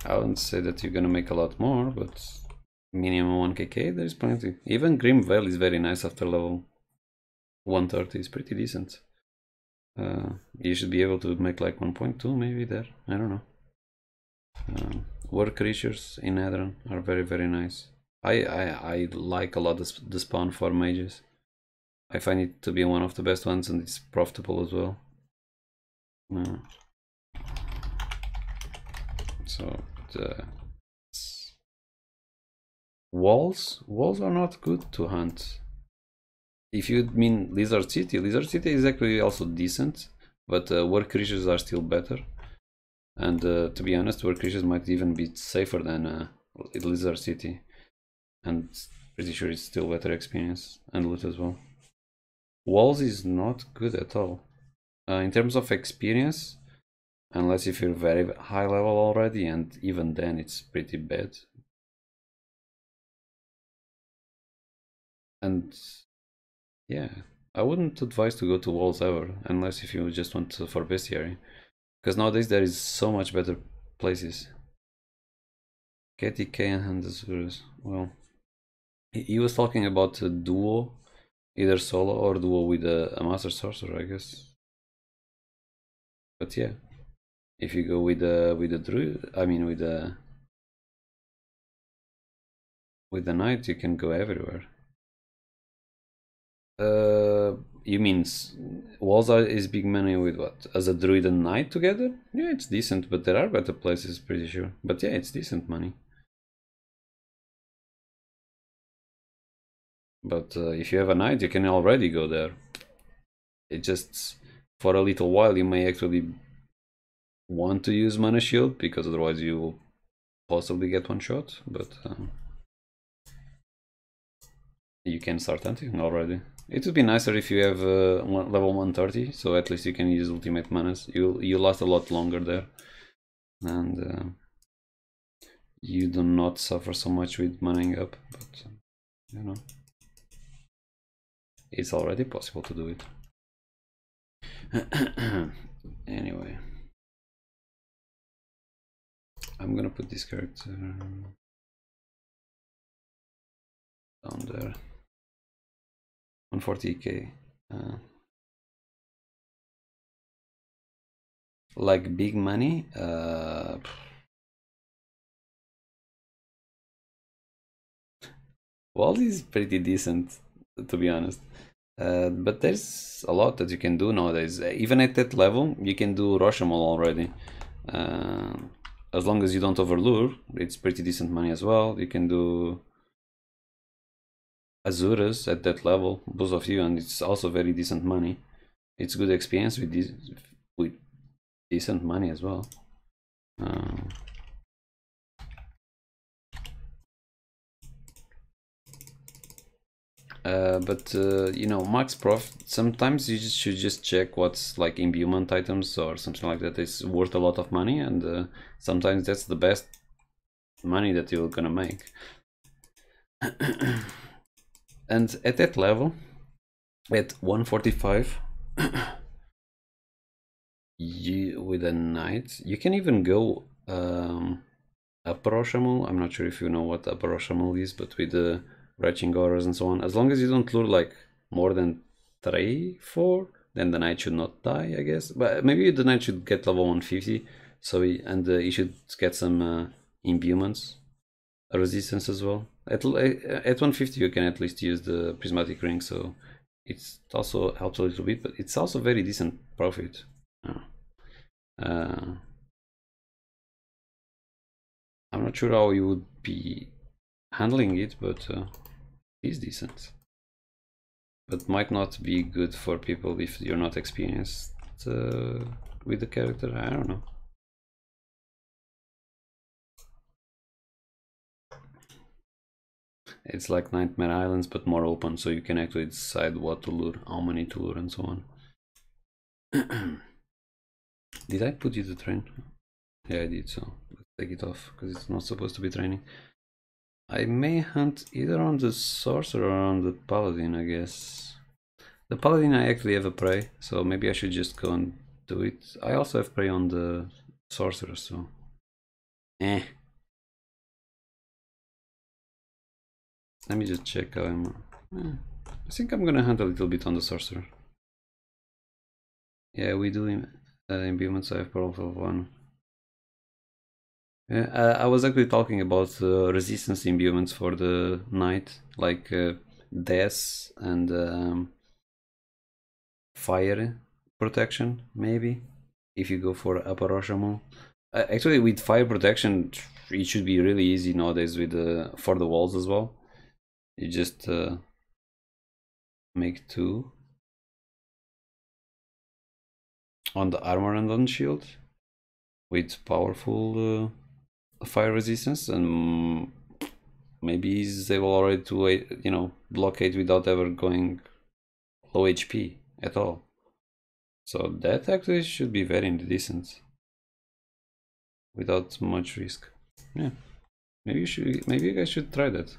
I wouldn't say that you're gonna make a lot more, but minimum 1 kk, there's plenty. Even Grim Vale is very nice after level 130, it's pretty decent. You should be able to make like 1.2 maybe there, I don't know. War creatures in Adran are very nice. I like a lot the spawn for mages. I find it to be one of the best ones and it's profitable as well. So the walls are not good to hunt. If you mean Lizard City is actually also decent, but war creatures are still better. And to be honest, war creatures might even be safer than Lizard City, and pretty sure it's still better experience and loot as well. Walls is not good at all in terms of experience, unless if you're very high level already, and even then it's pretty bad. And yeah, I wouldn't advise to go to walls ever, unless if you just want for bestiary, because nowadays there is so much better places. KTK and Handasurus. Well, he was talking about a duo, either solo or duo with a master sorcerer, I guess. But yeah, if you go with the druid, I mean with the knight, you can go everywhere. You mean walls is big money with what? As a druid and knight together? Yeah, it's decent, but there are better places, pretty sure. But yeah, it's decent money. But if you have a knight, you can already go there. It just, for a little while, you may actually want to use mana shield, because otherwise you will possibly get one shot, but you can start hunting already. It would be nicer if you have level 130, so at least you can use ultimate manas. You last a lot longer there, and you do not suffer so much with manning up, but you know, it's already possible to do it. Anyway, I'm gonna put this character down there. 140k. Like big money. Well, is pretty decent, to be honest. But there's a lot that you can do nowadays. Even at that level, you can do Rashomon already. As long as you don't overlure, it's pretty decent money as well. You can do Azuras at that level, both of you, and it's also very decent money. It's good experience with decent money as well. But you know, max prof, sometimes you should just check what's like imbuement items or something like that is worth a lot of money, and sometimes that's the best money that you're gonna make. And at that level, at 145, you with a knight, you can even go upper Rashomon. I'm not sure if you know what upper Rashomon is, but with the Retching Auras and so on, as long as you don't lure like more than 3, 4, then the knight should not die, I guess. But maybe the knight should get level 150, so he should get some imbuements, resistance as well. At 150 you can at least use the prismatic ring, so it's also helps a little bit, but it's also very decent profit. I'm not sure how you would be handling it, but it's decent. But might not be good for people if you're not experienced with the character. I don't know. It's like Nightmare Islands, but more open, so you can actually decide what to lure, how many to lure, and so on. Did I put you to train? Yeah, I did, so let's take it off, because it's not supposed to be training. I may hunt either on the Sorcerer or on the Paladin, I guess. The Paladin I actually have a prey, so maybe I should just go and do it. I also have prey on the Sorcerer, so... Let me just check how I'm... I think I'm gonna hunt a little bit on the Sorcerer. Yeah, we do imbuements, I have powerful one. Yeah, I was actually talking about resistance imbuements for the knight, like death and fire protection, maybe, if you go for Upper Rashomon. Actually, with fire protection, it should be really easy nowadays with for the walls as well. You just make 2 on the armor and on shield with powerful fire resistance, and maybe he's able already to blockade without ever going low HP at all. So that actually should be very decent without much risk. Yeah, maybe you guys should try that.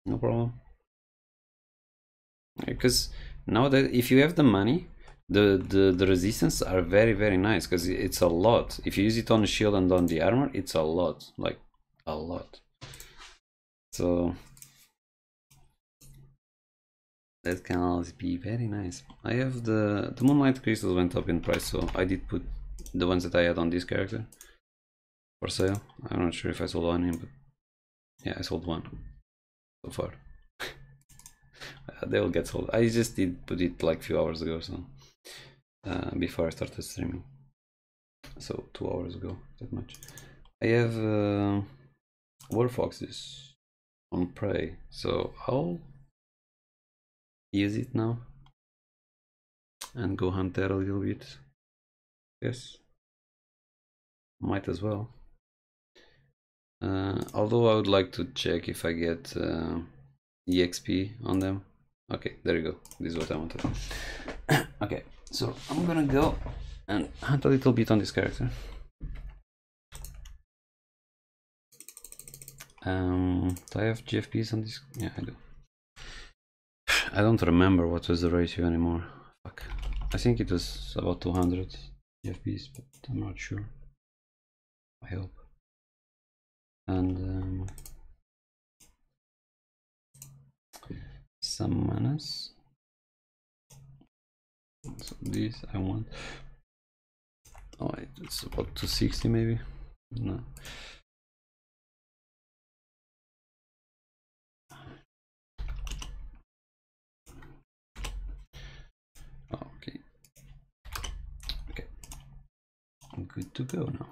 No problem. Because now that if you have the money, the resistance are very nice, because it's a lot. If you use it on the shield and on the armor, it's a lot, like a lot. So that can always be very nice. I have the Moonlight crystals went up in price, so I did put the ones that I had on this character for sale. I'm not sure if I sold one in, but yeah, I sold one so far. They will get sold. I just did put it like a few hours ago, so before I started streaming. So 2 hours ago, that much. I have war foxes on prey, so I'll use it now and go hunt there a little bit. Yes, might as well. Although I would like to check if I get EXP on them. Okay, there you go. This is what I wanted. Okay, so I'm gonna go and hunt a little bit on this character. Do I have GFPs on this? Yeah, I do. I don't remember what was the ratio anymore. Fuck. I think it was about 200 GFPs, but I'm not sure. I hope. And some manas. So this I want. Oh, it's about 260 maybe. No. Oh, okay. Okay. I'm good to go now.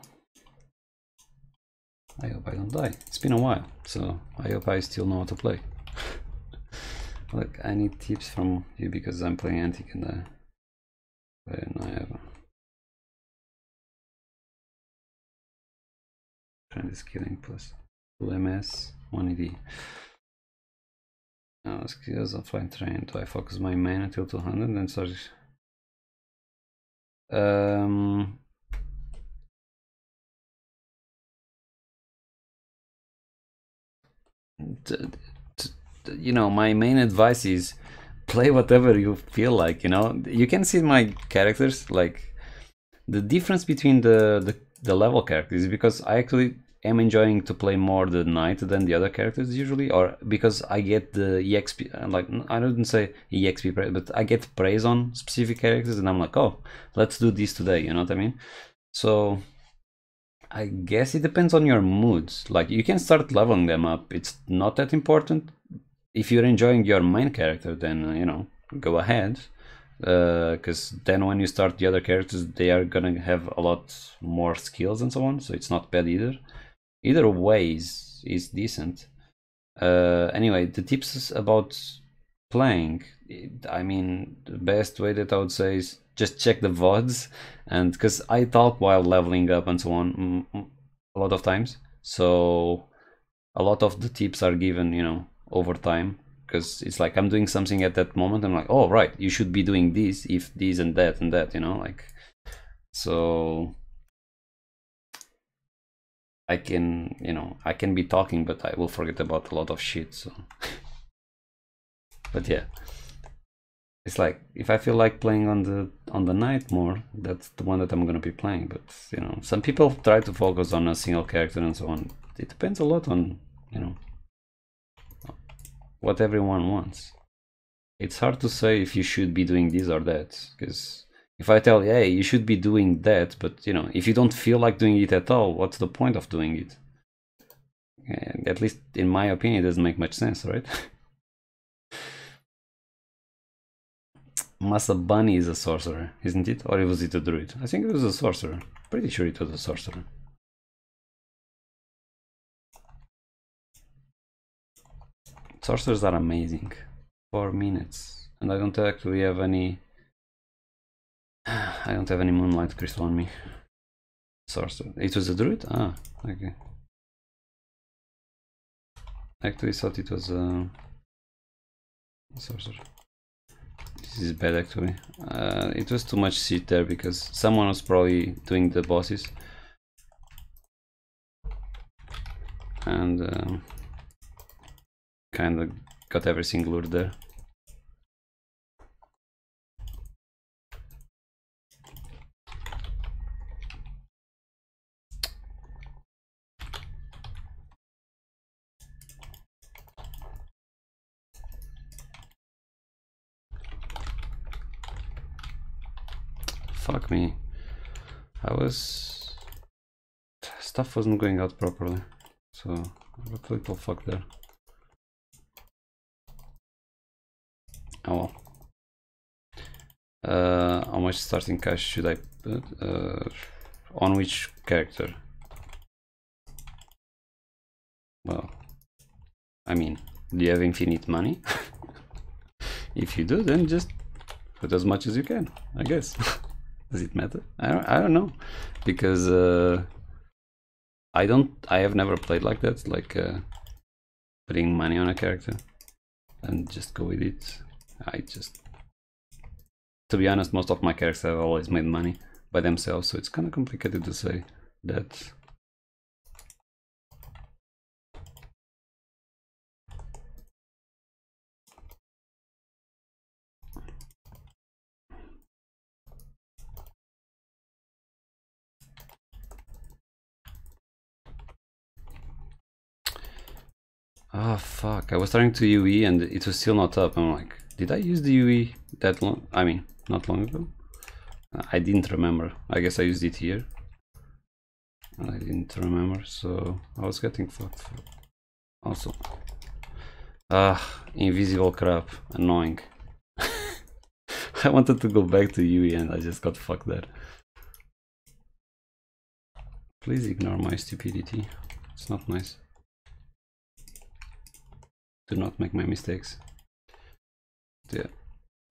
I hope I don't die. It's been a while, so I hope I still know how to play. Look, I need tips from you because I'm playing Antique and I have trend is killing plus 2 MS, 1 ED. Now skills offline train. Do I focus my main until 200 and start? You know, my main advice is play whatever you feel like. You know, you can see my characters, like the difference between the level characters is because I actually am enjoying to play more the knight than the other characters usually, or because I get the exp, like I don't say exp praise, but I get praise on specific characters, and I'm like, oh, let's do this today. You know what I mean? So I guess it depends on your moods. Like you can start leveling them up. It's not that important. If you're enjoying your main character, then you know, go ahead. Because then when you start the other characters, they are gonna have a lot more skills and so on, so it's not bad either. Either way is decent. Anyway, the tips about playing, I mean, the best way that I would say is just check the VODs, and because I talk while leveling up and so on a lot of times, so a lot of the tips are given, you know, over time. Because it's like I'm doing something at that moment, I'm like, oh right, you should be doing this if this and that, you know, like, so I can, you know, I can be talking, but I will forget about a lot of shit, so. But yeah, it's like if I feel like playing on the night more, that's the one that I'm gonna be playing. But you know, some people try to focus on a single character and so on. It depends a lot on, you know, what everyone wants. It's hard to say if you should be doing this or that, because if I tell you, hey, you should be doing that, but you know, if you don't feel like doing it at all, what's the point of doing it? And at least in my opinion, it doesn't make much sense, right? Masa Bunny is a sorcerer, isn't it? Or was it a druid? I think it was a sorcerer. Pretty sure it was a sorcerer. Sorcerers are amazing. 4 minutes. And I don't actually have any... I don't have any moonlight crystal on me. Sorcerer. It was a druid? Ah, okay. Actually thought it was a sorcerer. This is bad actually. It was too much seat there because someone was probably doing the bosses. And kind of got everything lured there. Fuck me. Stuff wasn't going out properly, so I got a little fuck there. Oh well. How much starting cash should I put? On which character? Well, I mean, do you have infinite money? If you do, then just put as much as you can, I guess. Does it matter? I don't know, because I have never played like that, like putting money on a character and just go with it. To be honest, most of my characters have always made money by themselves, so it's kind of complicated to say that. Ah, fuck, I was trying to UE and it was still not up. I'm like, did I use the UE that long? I mean, not long ago? I didn't remember. I guess I used it here. I didn't remember, so I was getting fucked. Also. Ah, invisible crap. Annoying. I wanted to go back to UE and I just got fucked there. Please ignore my stupidity. It's not nice. Do not make my mistakes. Yeah.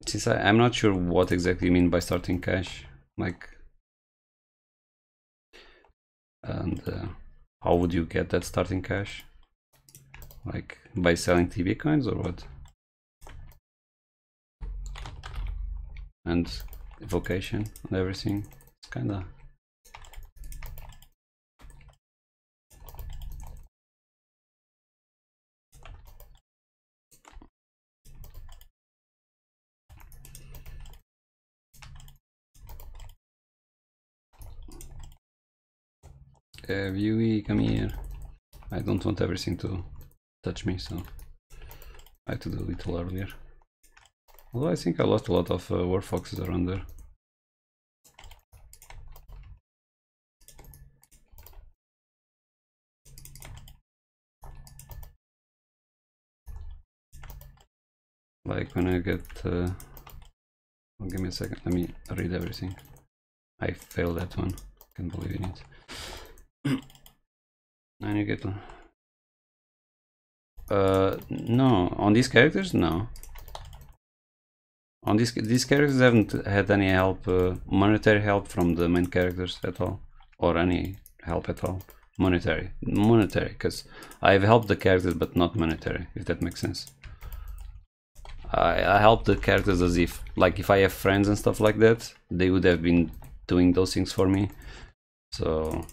Since I'm not sure what exactly you mean by starting cash, like, and how would you get that starting cash? Like by selling TV coins or what? And evocation and everything. It's kinda. Viewee, come here. I don't want everything to touch me, so I have to do a little earlier. Although I think I lost a lot of war foxes around there. Like when I get... oh, give me a second, let me read everything. I failed that one, can't believe in it. And you get... no, on these characters, no. On these characters haven't had any help, monetary help from the main characters at all. Or any help at all. Monetary, because I've helped the characters but not monetary, if that makes sense. I help the characters as if, like, if I have friends and stuff like that, they would have been doing those things for me. So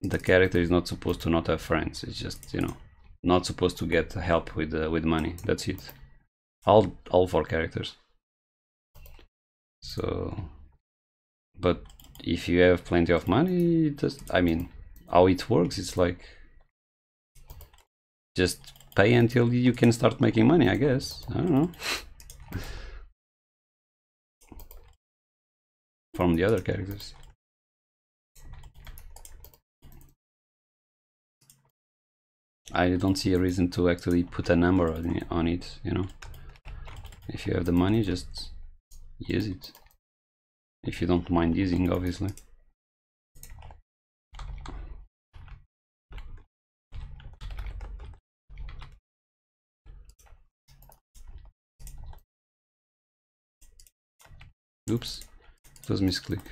the character is not supposed to not have friends. It's just, you know, not supposed to get help with money. That's it. All 4 characters. So, but if you have plenty of money, I mean, how it works, it's like just pay until you can start making money, I guess. I don't know. From the other characters. I don't see a reason to actually put a number on it, you know. If you have the money, just use it. If you don't mind using, obviously. Oops, it was misclick.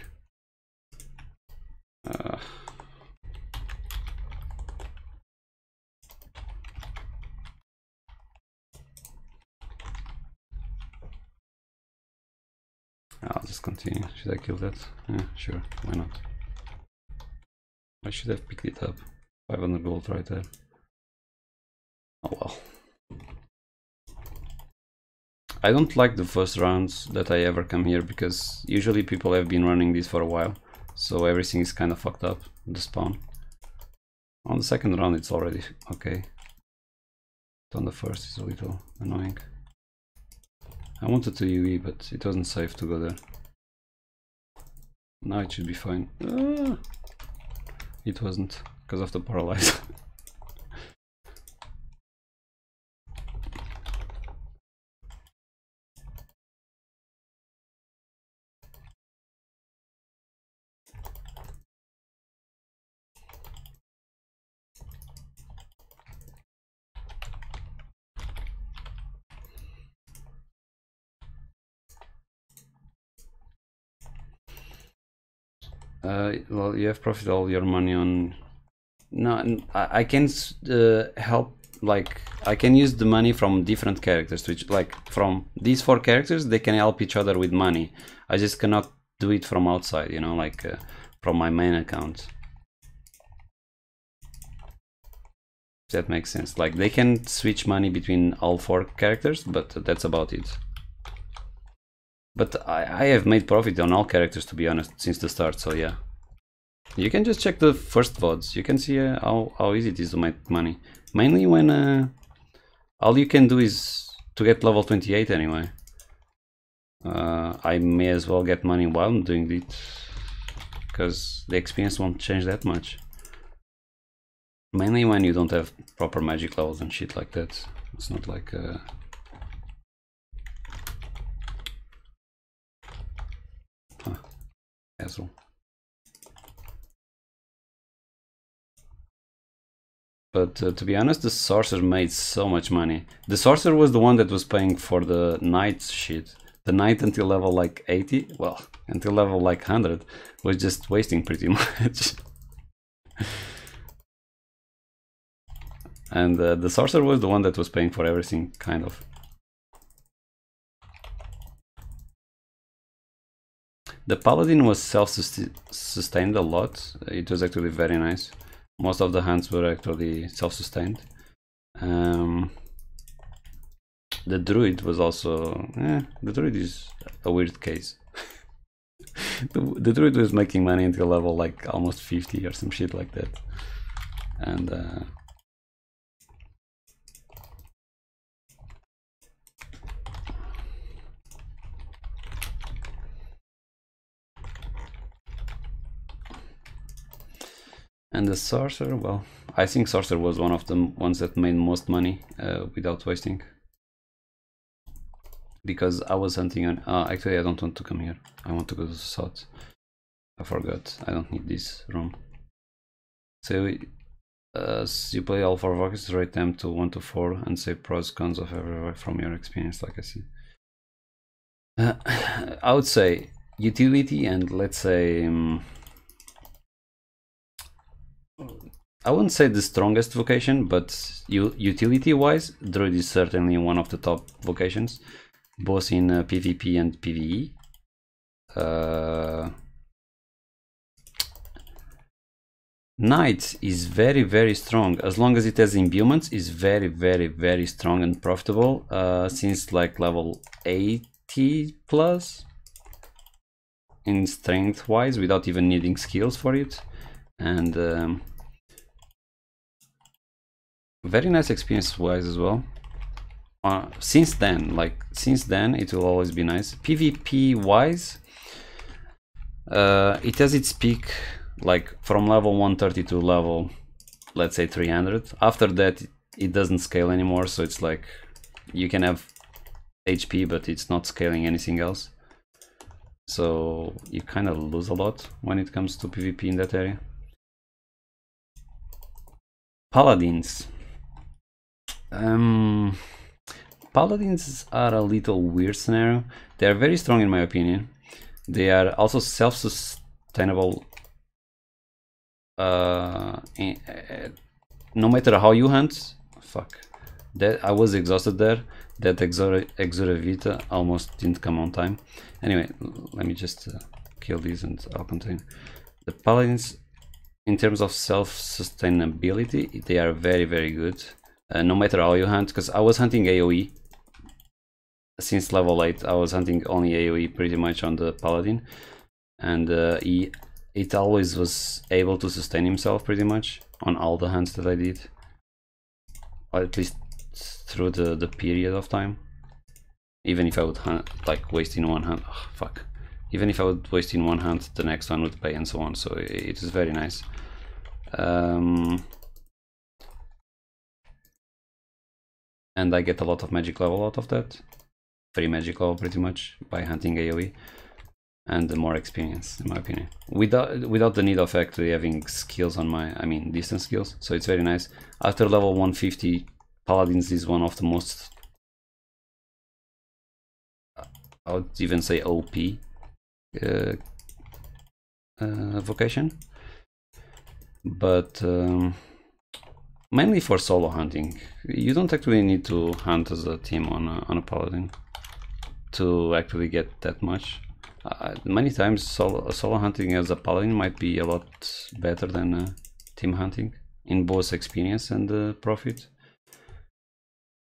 I'll just continue. Should I kill that? Yeah, sure, why not? I should have picked it up. 500 gold right there. Oh well. I don't like the first rounds that I ever come here because usually people have been running this for a while, so everything is kind of fucked up, the spawn. On the second round it's already okay. But on the first it's a little annoying. I wanted to UE, but it wasn't safe to go there. Now it should be fine. It wasn't, because of the paralyze. Well, you have profited all your money on... No, I can help, like, I can use the money from different characters, which, like, from these 4 characters, they can help each other with money. I just cannot do it from outside, you know, like, from my main account. If that makes sense. Like, they can switch money between all 4 characters, but that's about it. But I have made profit on all characters, to be honest, since the start, so yeah. You can just check the first VODs, you can see how easy it is to make money. Mainly when all you can do is to get level 28 anyway. I may as well get money while I'm doing it, because the experience won't change that much. Mainly when you don't have proper magic levels and shit like that. It's not like... Asshole. But to be honest, the Sorcerer made so much money. The Sorcerer was the one that was paying for the Knight shit. The Knight until level like 80, well, until level like 100, was just wasting pretty much. And the Sorcerer was the one that was paying for everything, kind of. The Paladin was self-sustained a lot. It was actually very nice. Most of the hands were actually self-sustained. The Druid was also... the Druid is a weird case. the Druid was making money until level like almost 50 or some shit like that. And the Sorcerer, well, I think Sorcerer was one of the ones that made most money without wasting. Because I was hunting on... actually, I don't want to come here. I want to go to the south. I forgot. I don't need this room. So you play all 4 vocals, rate them to 1 to 4, and say pros, cons of every from your experience, like I see. I would say utility and let's say... I wouldn't say the strongest vocation, but utility-wise, Druid is certainly one of the top vocations, both in PvP and PvE. Knight is very, very strong. As long as it has imbuements, is very, very, very strong and profitable, since like level 80 plus in strength-wise, without even needing skills for it. And very nice experience-wise as well. Since then, it will always be nice. PvP-wise, it has its peak like from level 130 to level, let's say 300. After that, it doesn't scale anymore, so it's like you can have HP, but it's not scaling anything else. So you kind of lose a lot when it comes to PvP in that area. Paladins. Paladins are a little weird scenario. They are very strong in my opinion. They are also self-sustainable. No matter how you hunt. Fuck. That I was exhausted there. That Exura Vita almost didn't come on time. Anyway, let me just kill these and I'll continue. The Paladins, in terms of self-sustainability, they are very, very good. No matter how you hunt, because I was hunting AoE. Since level 8, I was hunting only AoE pretty much on the Paladin. And it always was able to sustain himself pretty much on all the hunts that I did. Or at least through the period of time. Even if I would hunt, like waste in one hunt, oh, fuck. Even if I would waste in one hunt, the next one would pay and so on, so it is very nice. And I get a lot of magic level out of that. Free magic level pretty much by hunting AoE. And more experience, in my opinion. Without the need of actually having skills on my, I mean distance skills, so it's very nice. After level 150, Paladins is one of the most, I would even say OP vocation, but mainly for solo hunting. You don't actually need to hunt as a team on a Paladin to actually get that much. Many times solo hunting as a Paladin might be a lot better than team hunting in both experience and profit.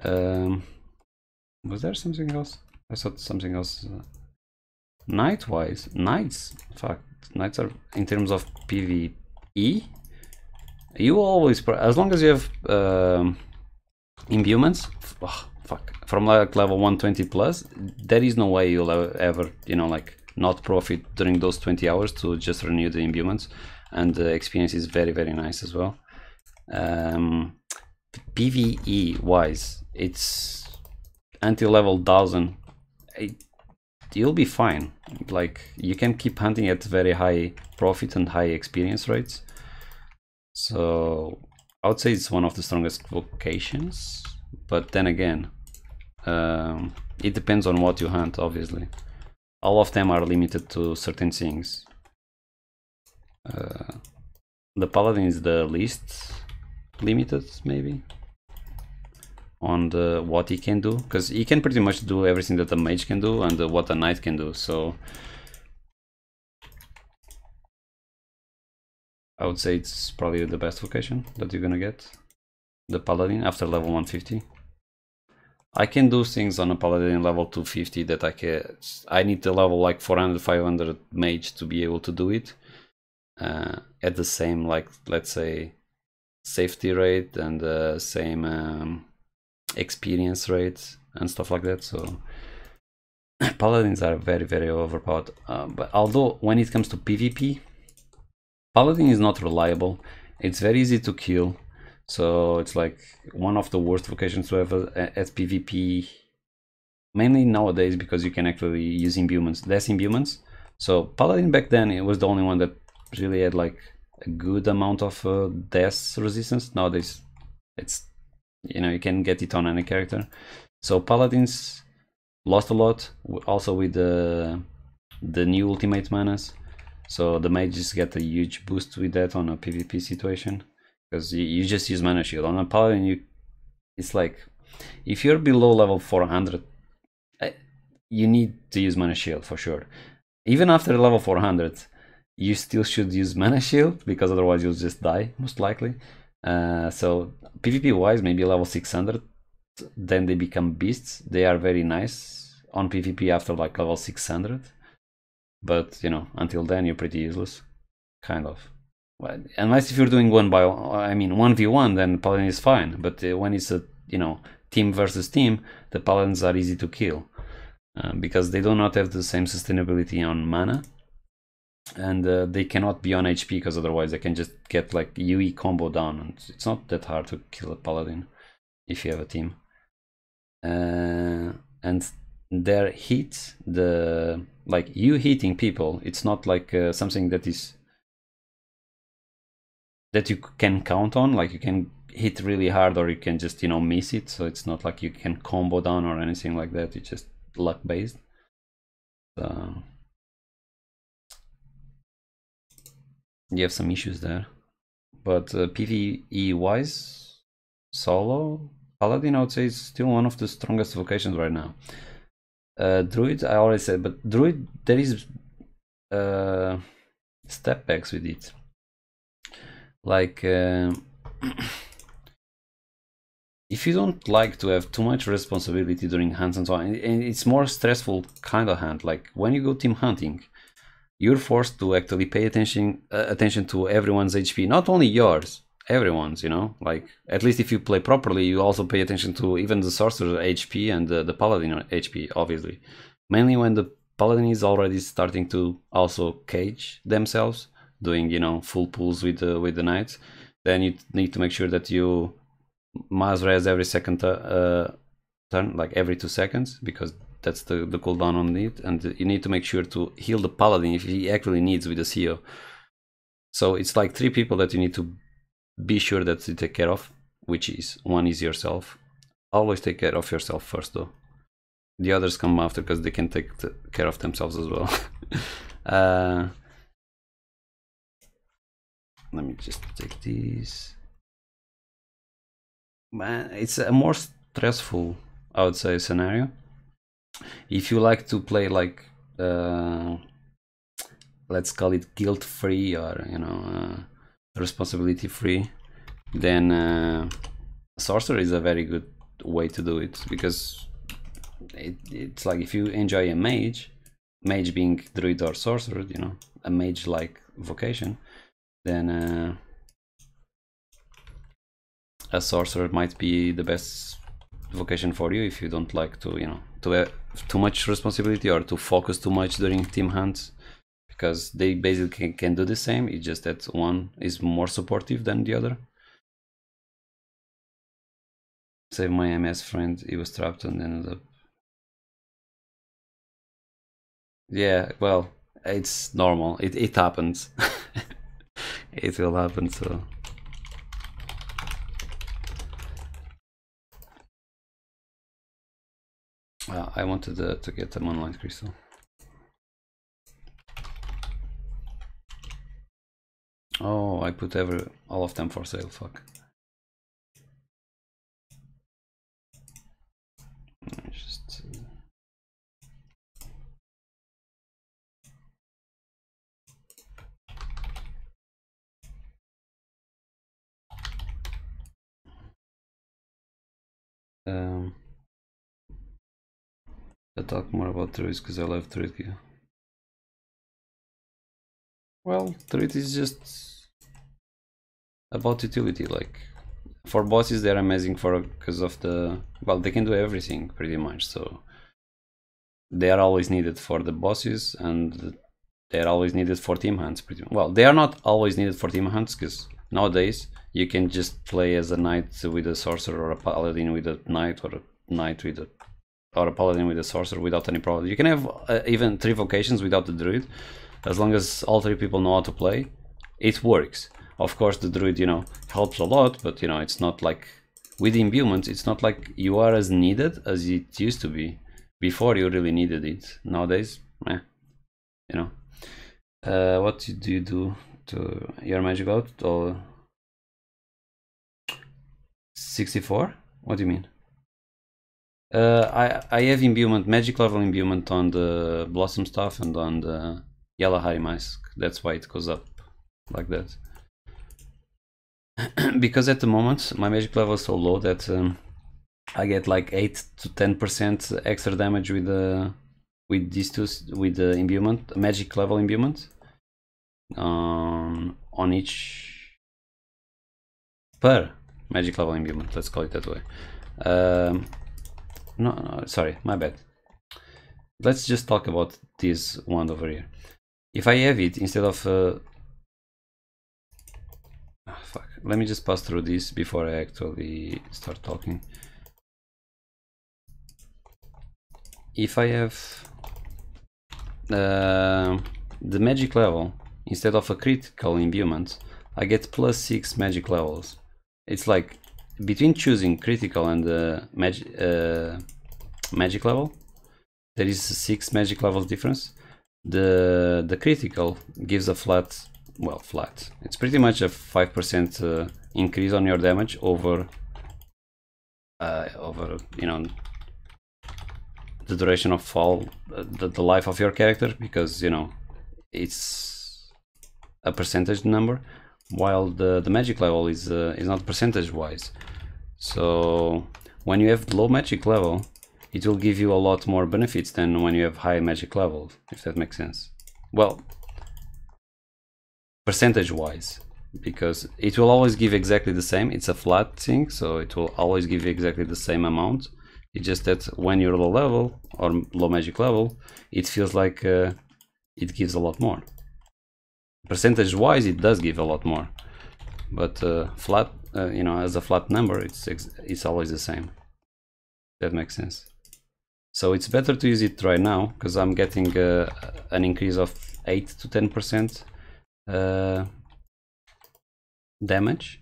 Was there something else? I thought something else. Knights, fuck, knights are, in terms of PvE, you always, as long as you have imbuements, oh, fuck, from like level 120 plus, there is no way you'll ever, you know, like not profit during those 20 hours to just renew the imbuements, and the experience is very, very nice as well. PvE wise, it's until level 1000, you'll be fine. Like you can keep hunting at very high profit and high experience rates. So I would say it's one of the strongest vocations, but then again, it depends on what you hunt, obviously. All of them are limited to certain things. The Paladin is the least limited, maybe, on what he can do, because he can pretty much do everything that a mage can do and what a knight can do. So I would say it's probably the best vocation that you're gonna get, the Paladin, after level 150. I can do things on a Paladin level 250 that I need to level like 400, 500 mage to be able to do it at the same, like, let's say safety rate and the same experience rate and stuff like that. So Paladins are very, very overpowered. But although when it comes to PvP, Paladin is not reliable. It's very easy to kill. So it's like one of the worst vocations to have at PvP. Mainly nowadays because you can actually use imbuements, less imbuements. So Paladin back then, it was the only one that really had like a good amount of death resistance. Nowadays, it's, you know, you can get it on any character. So Paladins lost a lot, also with the new ultimate manas. So the mages get a huge boost with that on a PvP situation, because you just use mana shield. On a Paladin, it's like, if you're below level 400, you need to use mana shield for sure. Even after level 400, you still should use mana shield, because otherwise you'll just die, most likely. So PvP wise, maybe level 600, then they become beasts. They are very nice on PvP after like level 600. But, you know, until then you're pretty useless, kind of. Well, unless if you're doing 1v1, then Paladin is fine. But when it's a, you know, team versus team, the Paladins are easy to kill. Because they do not have the same sustainability on mana, and they cannot be on HP, because otherwise they can just get like UE combo down, and it's not that hard to kill a Paladin if you have a team. And their hit, like you hitting people, it's not like something that you can count on. Like you can hit really hard, or you can just, you know, miss it. So it's not like you can combo down or anything like that. It's just luck based. So you have some issues there. But PvE wise, solo Paladin, I would say, is still one of the strongest vocations right now. Druid, I already said, but Druid, there is step backs with it. Like if you don't like to have too much responsibility during hunts and so on, and it's more stressful kind of hunt, like when you go team hunting, you're forced to actually pay attention to everyone's HP, not only yours, everyone's, you know, like at least if you play properly, you also pay attention to even the Sorcerer HP and the Paladin HP, obviously. Mainly when the Paladin is already starting to also cage themselves, doing, you know, full pulls with the Knights, then you need to make sure that you mass res every second turn, like every 2 seconds, because that's the cooldown on it, and you need to make sure to heal the Paladin if he actually needs with the CO. So it's like 3 people that you need to be sure that you take care of, which is, one is yourself. Always take care of yourself first though. The others come after, because they can take care of themselves as well. Let me just take these. Man, it's a more stressful, I would say, scenario. If you like to play like let's call it guilt-free, or, you know, responsibility-free, then Sorcerer is a very good way to do it, because it's like if you enjoy a mage being Druid or Sorcerer, you know, a mage-like vocation, then a Sorcerer might be the best vocation for you if you don't like to, you know, to have too much responsibility or to focus too much during team hunts, because they basically can do the same. It's just that one is more supportive than the other. Save my MS friend, he was trapped and ended up. Yeah, well, it's normal. It happens. It will happen, so. I wanted to get them online crystal. Oh, I put all of them for sale, fuck. Just I talk more about Druid because I love Druid gear. Well, Druid is just about utility. Like for bosses, they're amazing because of the, well, they can do everything pretty much. So they are always needed for the bosses, and they're always needed for team hunts. Pretty well. They are not always needed for team hunts because nowadays you can just play as a knight with a sorcerer, or a paladin with a knight, or a knight with a, or a paladin with a sorcerer without any problem. You can have even 3 vocations without the druid, as long as all 3 people know how to play. It works. Of course, the druid, you know, helps a lot, but you know, it's not like with imbuements. It's not like you are as needed as it used to be. Before you really needed it. Nowadays, you know. What do you do to your magic out? Or 64? What do you mean? I have imbuement, magic level imbuement on the blossom stuff and on the yellow high mask. That's why it goes up like that. Because at the moment my magic level is so low that I get like 8 to 10% extra damage with these two, with the imbuement, magic level imbuement, on each per magic level imbuement. Let's call it that way. No, sorry, my bad. Let's just talk about this one over here. If I have it instead of fuck. Let me just pass through this before I actually start talking. If I have the magic level instead of a critical imbuement, I get +6 magic levels. It's like between choosing critical and magic level, there is 6 magic levels difference. The critical gives a flat, well, flat. It's pretty much a 5% increase on your damage over you know, the duration of fall, the life of your character, because you know it's a percentage number, while the magic level is not percentage wise. So when you have low magic level, it will give you a lot more benefits than when you have high magic level, if that makes sense. Well, percentage wise, because it will always give exactly the same. It's a flat thing, so it will always give you exactly the same amount. It's just that when you're low level or low magic level, it feels like it gives a lot more. Percentage wise, it does give a lot more, but flat, you know, as a flat number, it's always the same. That makes sense. So it's better to use it right now because I'm getting an increase of 8 to 10% damage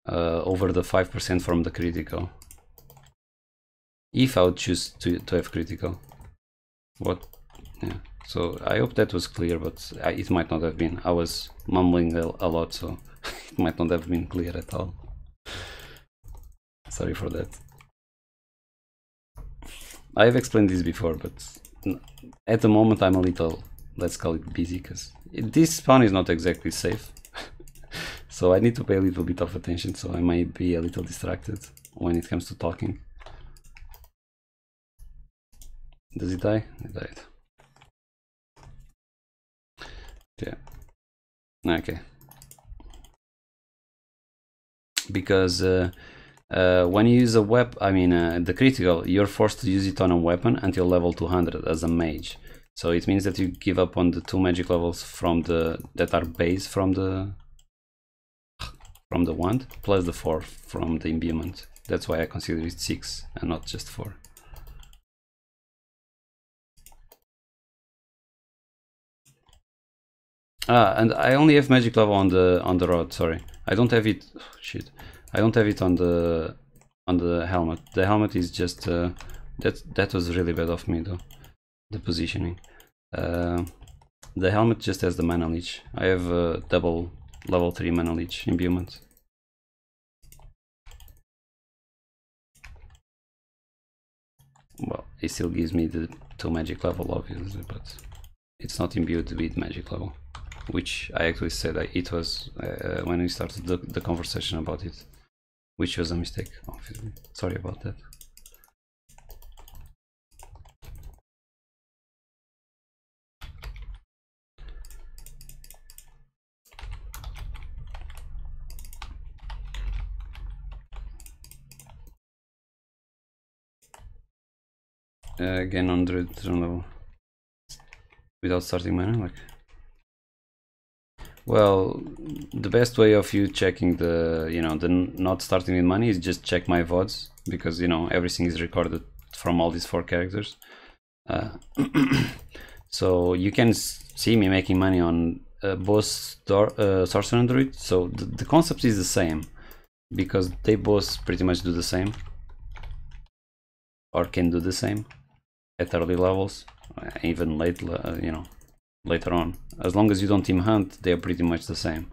over the 5% from the critical. If I would choose to have critical. What? Yeah. So I hope that was clear, but it might not have been. I was mumbling a lot, so it might not have been clear at all. Sorry for that. I have explained this before, but at the moment I'm a little, let's call it, busy, because this spawn is not exactly safe. So I need to pay a little bit of attention, so I might be a little distracted when it comes to talking. Does it die? It died. Yeah. Okay. Because when you use a weapon, I mean the critical, you're forced to use it on a weapon until level 200 as a mage. So it means that you give up on the 2 magic levels from that are base from the wand, plus the 4 from the imbuement. That's why I consider it 6 and not just 4. And I only have magic level on the rod. Sorry, I don't have it. Oh, shit, I don't have it on the helmet. The helmet is just that was really bad of me though. The positioning. The helmet just has the mana leech. I have a double level 3 mana leech imbuement. Well, it still gives me the 2 magic level, obviously, but it's not imbued with magic level, which I actually said it was when we started the conversation about it, which was a mistake, obviously. Sorry about that. Again on Druid level. Without starting mana, like. Well, the best way of you checking the, the not starting with money is just check my VODs, because, everything is recorded from all these 4 characters. So you can see me making money on both Sorcerer and Druid. So the concept is the same, because they both pretty much do the same, or can do the same at early levels, even late, later on. As long as you don't team hunt, they are pretty much the same.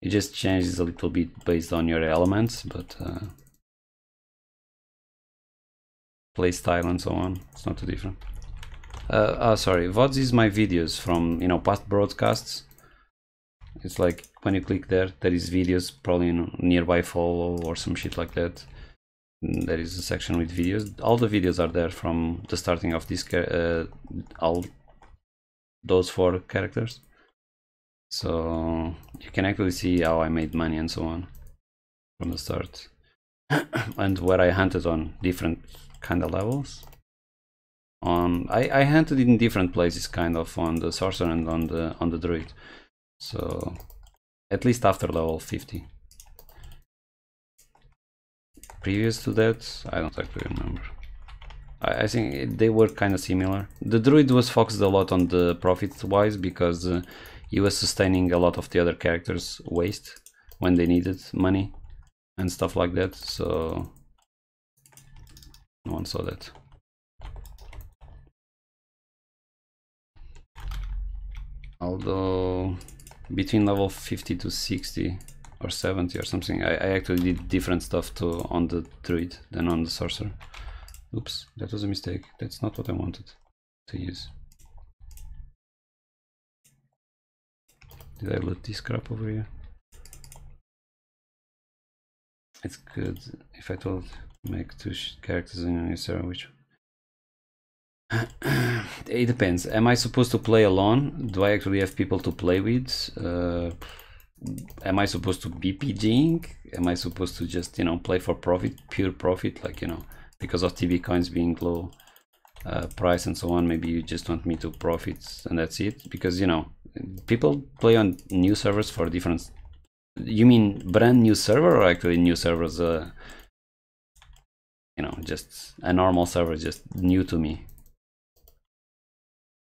It just changes a little bit based on your elements, but play style and so on, it's not too different. Sorry, VODs is my videos from, past broadcasts. It's like when you click there is videos, probably nearby follow or some shit like that. There is a section with videos. All the videos are there from the starting of this all those 4 characters. So you can actually see how I made money and so on from the start. And where I hunted on different kind of levels. I hunted in different places, kind of, on the Sorcerer and on the Druid. So at least after level 50. Previous to that, I don't actually remember. I think they were kind of similar. The Druid was focused a lot on the profit wise, because he was sustaining a lot of the other characters' waste when they needed money and stuff like that. So no one saw that. Although between level 50 to 60 or 70 or something, I actually did different stuff on the Druid than on the Sorcerer. Oops, that was a mistake. That's not what I wanted to use. Did I loot this crap over here? It's good if I told make 2 characters in a new server, which it depends. Am I supposed to play alone? Do I actually have people to play with? Am I supposed to be PGing? Am I supposed to just, play for profit, pure profit, like, because of TV coins being low price and so on? Maybe you just want me to profit and that's it, because, people play on new servers for different. You mean brand new server, or actually new servers, just a normal server, just new to me?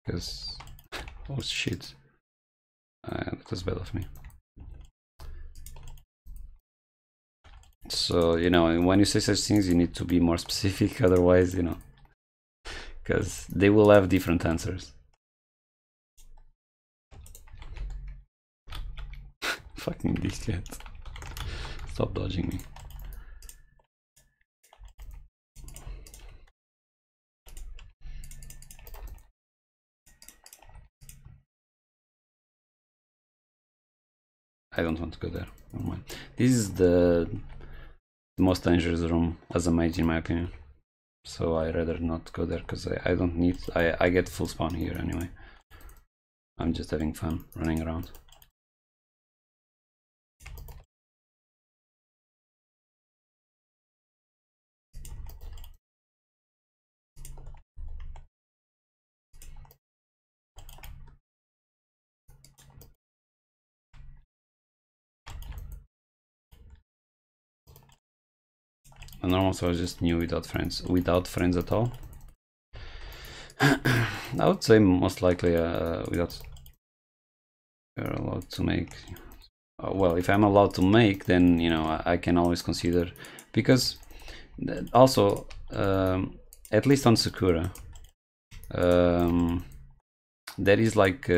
Because oh shit, that was bad of me. So, when you say such things, you need to be more specific, otherwise, because they will have different answers. Fucking dickhead. Stop dodging me. I don't want to go there. Never mind. This is the most dangerous room as a mage, in my opinion. So I rather not go there, because I don't need. I get full spawn here anyway. I'm just having fun running around. A normal server just new without friends at all. I would say most likely without. You're allowed to make. Well, if I'm allowed to make, then I can always consider, because also at least on Sakura, there is like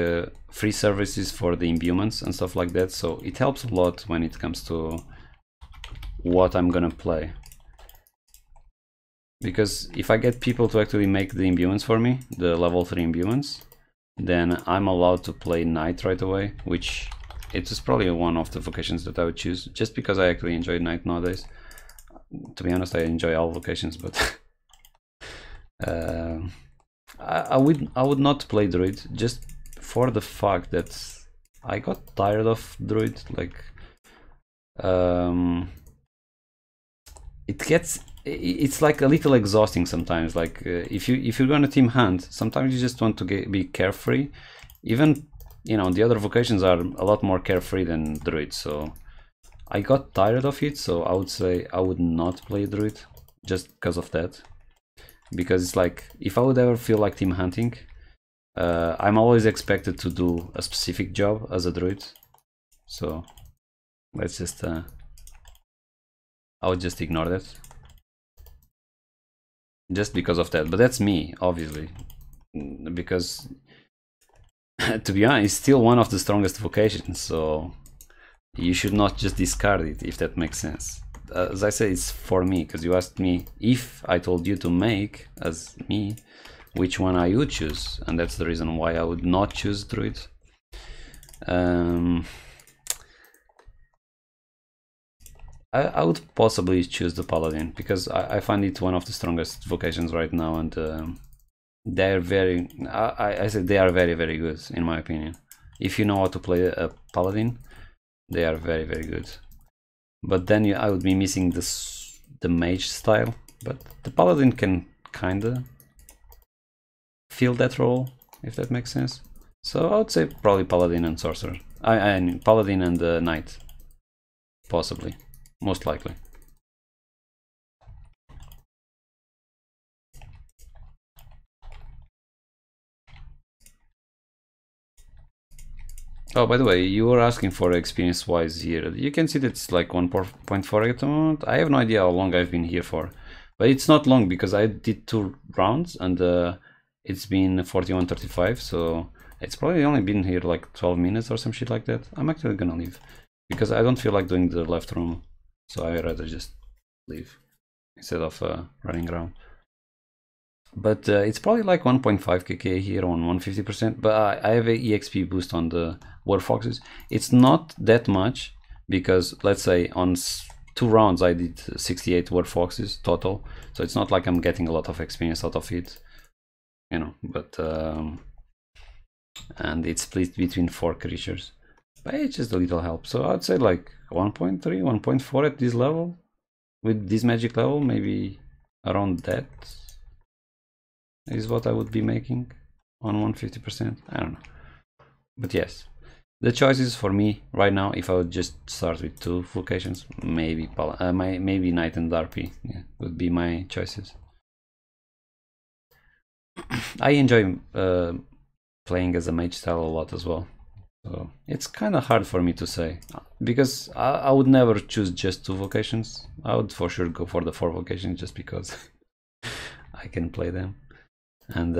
free services for the imbuements and stuff like that, so it helps a lot when it comes to what I'm gonna play. Because if I get people to actually make the imbuements for me, the level 3 imbuements, then I'm allowed to play Knight right away, which it is probably one of the vocations that I would choose, just because I actually enjoy Knight nowadays. To be honest, I enjoy all vocations, but I would not play Druid, just for the fact that I got tired of Druid. Like, it gets it's like a little exhausting sometimes. Like if you're gonna team hunt, sometimes you just want to be carefree. Even, you know, the other vocations are a lot more carefree than Druid, so I got tired of it. So I would say I would not play Druid just because of that. Because it's like, if I would ever feel like team hunting, I'm always expected to do a specific job as a Druid. So let's just I would just ignore that just because of that. But that's me, obviously, because to be honest, it's still one of the strongest vocations, so you should not just discard it, if that makes sense. As I said, it's for me, because you asked me if I told you to make, as me, which one I would choose, and that's the reason why I would not choose Druid. I would possibly choose the Paladin, because I find it one of the strongest vocations right now, and they're very, I said they are very, very good, in my opinion. If you know how to play a Paladin, they are very, very good. But then I would be missing the mage style, but the Paladin can kinda fill that role, if that makes sense. So I would say probably Paladin and Sorcerer. I mean Paladin and Knight, possibly, most likely. Oh, by the way, you were asking for experience wise here. You can see that it's like 1.4 at the moment. I have no idea how long I've been here for, but it's not long because I did 2 rounds and it's been 41.35, so it's probably only been here like 12 minutes or some shit like that. I'm actually gonna leave because I don't feel like doing the left room, so I'd rather just leave instead of running around. But it's probably like 1.5 kk here on 150%, but I have a EXP boost on the War Foxes. It's not that much because, let's say, on 2 rounds I did 68 War Foxes total, so it's not like I'm getting a lot of experience out of it, you know, but and it's split between 4 creatures, but it's just a little help. So I'd say like 1.3, 1.4 at this level, with this magic level, maybe around that is what I would be making on 150%. I don't know, but yes, the choices for me right now, if I would just start with 2 vocations, maybe maybe Knight and RP, yeah, would be my choices. I enjoy playing as a mage style a lot as well, so it's kind of hard for me to say, because I would never choose just 2 vocations. I would for sure go for the 4 vocations just because I can play them, and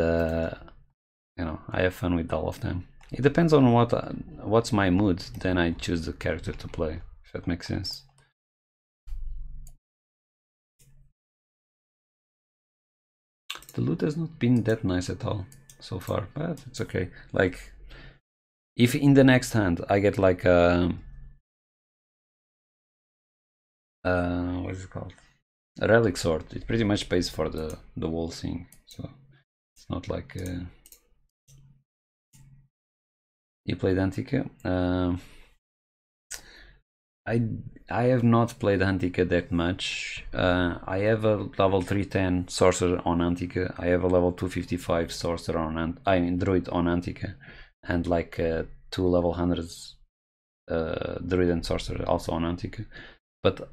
you know, I have fun with all of them. It depends on what's my mood, then I choose the character to play, if that makes sense. The loot has not been that nice at all so far, but it's okay. Like, if in the next hand I get like what is it called? A relic sword, it pretty much pays for the whole thing, so it's not like you played Antica. I have not played Antica that much. I have a level 310 Sorcerer on Antica. I have a level 255 Sorcerer on Druid on Antica, and like 2 level 100s Druid and Sorcerer also on Antica. But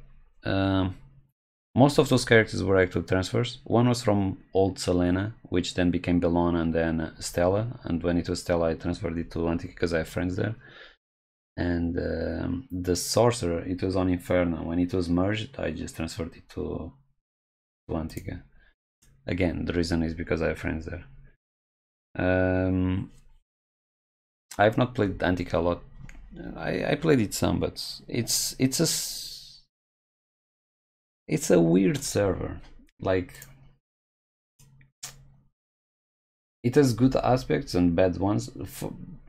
most of those characters were actual transfers. One was from old Selena, which then became Bellona and then Stella. And when it was Stella, I transferred it to Antica because I have friends there. And the Sorcerer, it was on Inferno. When it was merged, I just transferred it to Antica. Again, the reason is because I have friends there. I have not played Antica a lot. I played it some, but it's a weird server. Like, it has good aspects and bad ones.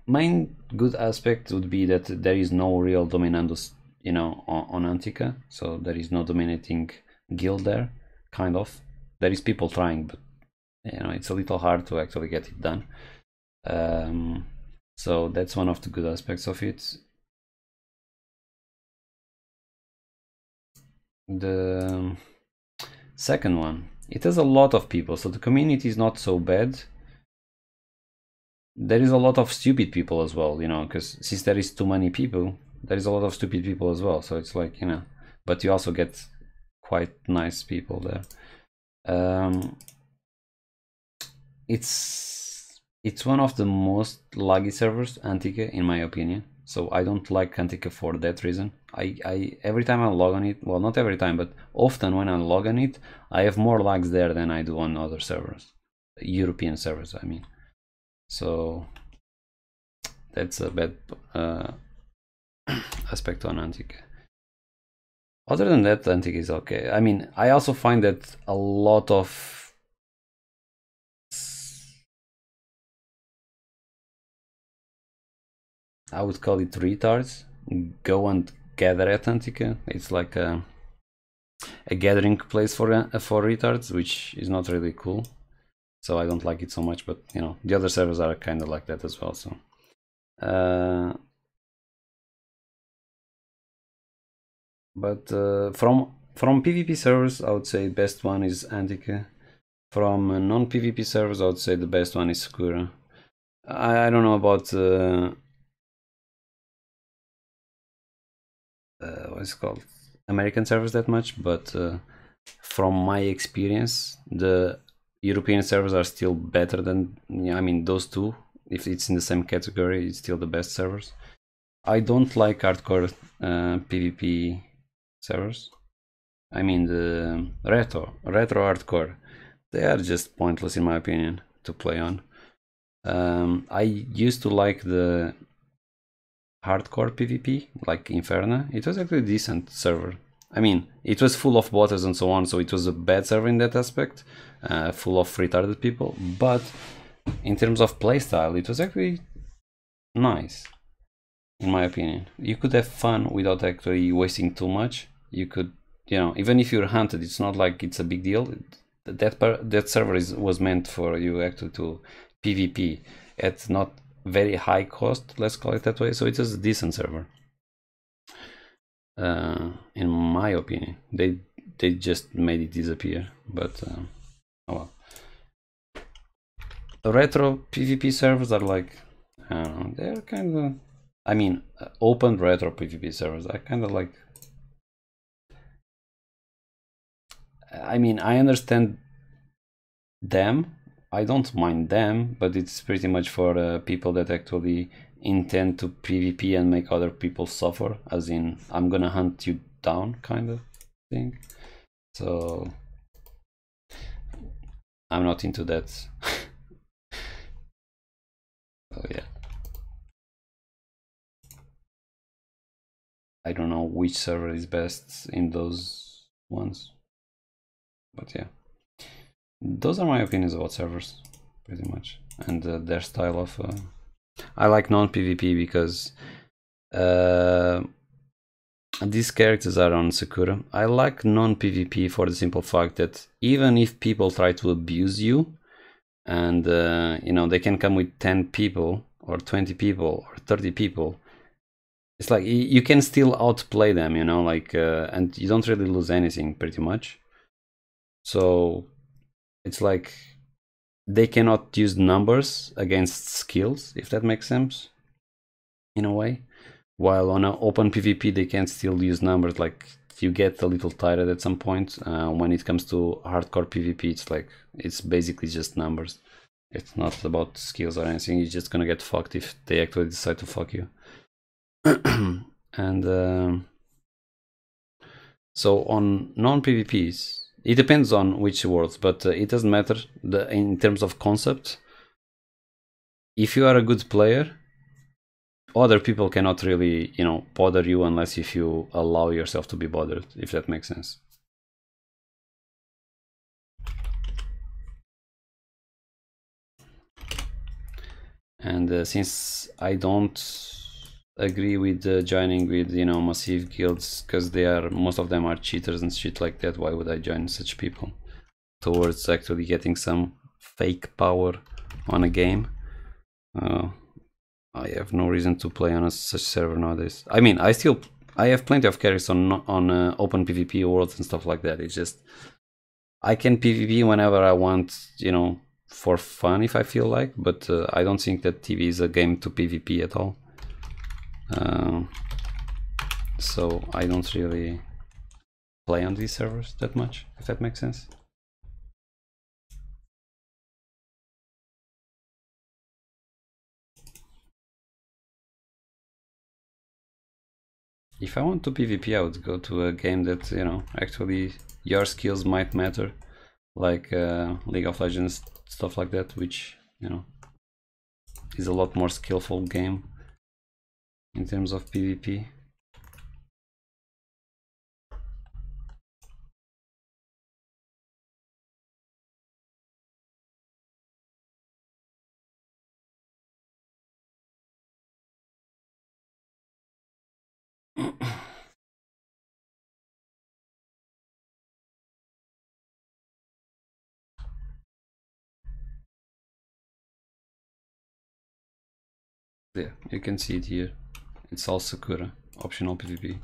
Main good aspect would be that there is no real dominandus, you know, on Antica, so there is no dominating guild there, kind of. There is people trying, but you know, it's a little hard to actually get it done. So that's one of the good aspects of it. Second one, it has a lot of people, so the community is not so bad. There is a lot of stupid people as well, you know, because since there is too many people, there is a lot of stupid people as well. So it's like, you know, but you also get quite nice people there. It's one of the most laggy servers, Antica, in my opinion. So I don't like Antica for that reason. I every time I log on it, well, not every time, but often when I log on it, I have more lags there than I do on other servers, European servers, I mean. So that's a bad aspect on Antica. Other than that, Antica is okay. I mean, I also find that a lot of I would call it retards go and gather at Antica. It's like a gathering place for retards, which is not really cool. So I don't like it so much, but you know, the other servers are kind of like that as well. So but from PvP servers, I would say best one is Antica. From non-PvP servers, I would say the best one is Sakura. I don't know about what's it called, American servers that much, but from my experience, the European servers are still better than, I mean, those two. If it's in the same category, it's still the best servers. I don't like hardcore PvP servers. I mean the retro hardcore. They are just pointless in my opinion to play on. I used to like the hardcore PvP, like Inferno. It was actually a decent server. I mean, it was full of botters and so on, so it was a bad server in that aspect, full of retarded people. But in terms of playstyle, it was actually nice, in my opinion. You could have fun without actually wasting too much. You could, you know, even if you're hunted, it's not like it's a big deal. That server was meant for you actually to PvP at not very high cost, let's call it that way. So it is a decent server, in my opinion. They just made it disappear, but oh well. The retro PvP servers are like, I don't know, they're kind of, I mean, open retro PvP servers are kind of like, I mean, I understand them, I don't mind them, but it's pretty much for people that actually intend to PvP and make other people suffer, as in, I'm gonna hunt you down kind of thing. So I'm not into that. So yeah, I don't know which server is best in those ones, but yeah, those are my opinions about servers, pretty much, and their style of. I like non-PvP because these characters are on Sakura. I like non-PvP for the simple fact that even if people try to abuse you, and you know, they can come with 10 people or 20 people or 30 people, it's like you can still outplay them, you know, like and you don't really lose anything pretty much. So it's like they cannot use numbers against skills, if that makes sense, in a way. While on an open PvP they can still use numbers. Like, you get a little tired at some point. When it comes to hardcore PvP, it's like, it's basically just numbers. It's not about skills or anything. You're just gonna get fucked if they actually decide to fuck you. And so on non-PvPs, it depends on which worlds, but it doesn't matter in terms of concept. If you are a good player, other people cannot really, you know, bother you unless if you allow yourself to be bothered, if that makes sense. And since I don't agree with joining with, you know, massive guilds, because most of them are cheaters and shit like that, why would I join such people towards actually getting some fake power on a game? I have no reason to play on such server nowadays. I mean, I have plenty of characters on open PvP worlds and stuff like that. It's just, I can PvP whenever I want, you know, for fun if I feel like, but I don't think that TV is a game to PvP at all. So I don't really play on these servers that much, if that makes sense. If I want to PvP, I would go to a game that, you know, actually your skills might matter, like League of Legends, stuff like that, which, you know, is a lot more skillful game in terms of PvP. Yeah, you can see it here. It's all Sakura, optional PvP.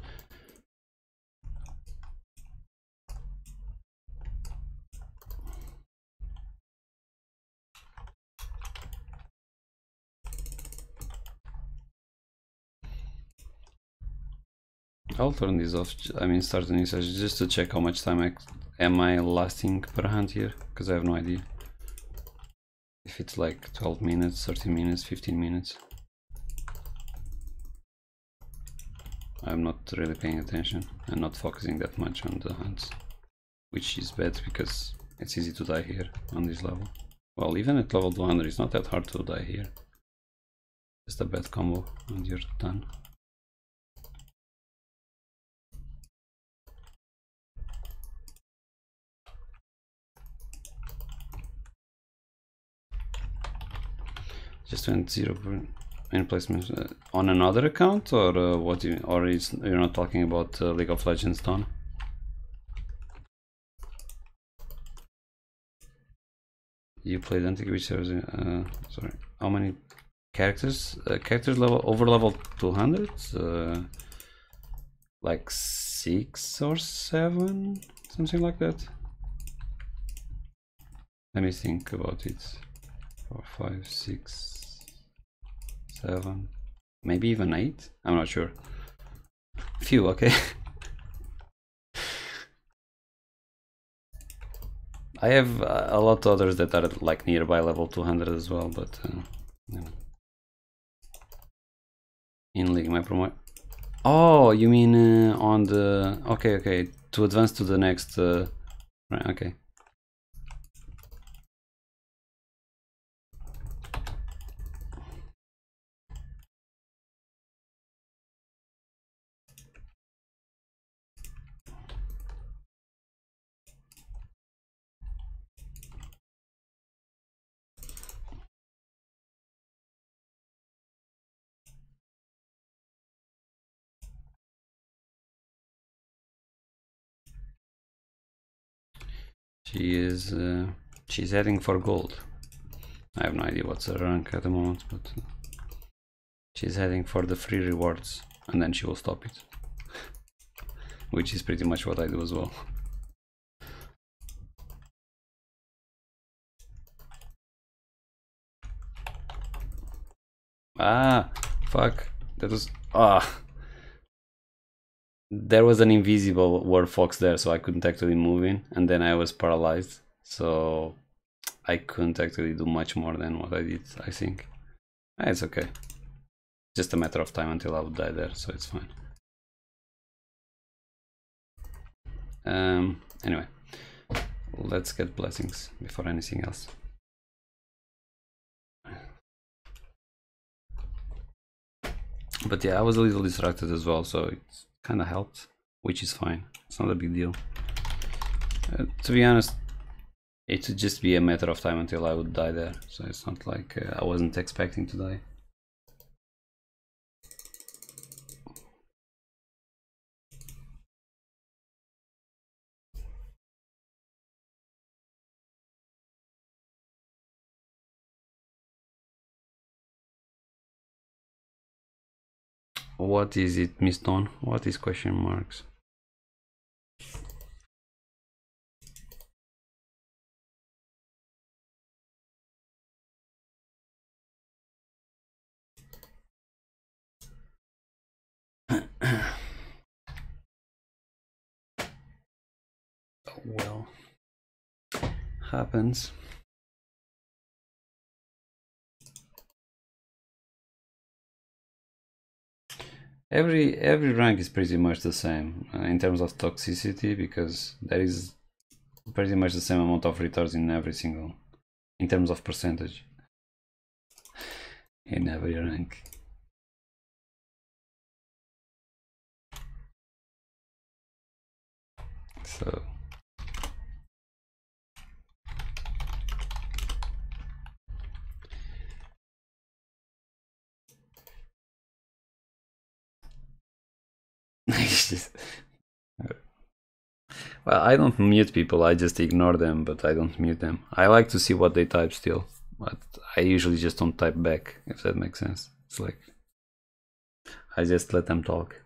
I'll turn this off, I mean start a new session, just to check how much time am I lasting per hand here, because I have no idea. If it's like 12 minutes, 30 minutes, 15 minutes. I'm not really paying attention and not focusing that much on the hunts, which is bad because it's easy to die here on this level. Well, even at level 200 it's not that hard to die here. Just a bad combo and you're done. Just went 0 in placement on another account, or what? Or is you're not talking about League of Legends done? You played Antique, which serves? Sorry, how many characters? Characters level over level 200? Like 6 or 7, something like that. Let me think about it. 4, 5, 6, 7, maybe even 8. I'm not sure. Few, okay. I have a lot of others that are like nearby level 200 as well, but you know. In League, my promo. Oh, you mean on the... Okay, to advance to the next... Right, okay. She is... she's heading for gold. I have no idea what's her rank at the moment, but... she's heading for the free rewards, and then she will stop it. Which is pretty much what I do as well. Ah, fuck. That was... Ah. There was an invisible word fox there, so I couldn't actually move in, and then I was paralyzed. So I couldn't actually do much more than what I did, I think. It's okay. Just a matter of time until I would die there, so it's fine. Anyway, let's get blessings before anything else. But yeah, I was a little distracted as well, so it kind of helped, which is fine. It's not a big deal. To be honest, it would just be a matter of time until I would die there, so it's not like I wasn't expecting to die. What is it, Miss Dawn? What is question marks? Oh, well, happens. Every rank is pretty much the same in terms of toxicity, because there is pretty much the same amount of retards in every single, in terms of percentage, in every rank. So well, I don't mute people, I just ignore them, but I don't mute them. I like to see what they type still, but I usually just don't type back, if that makes sense. It's like I just let them talk.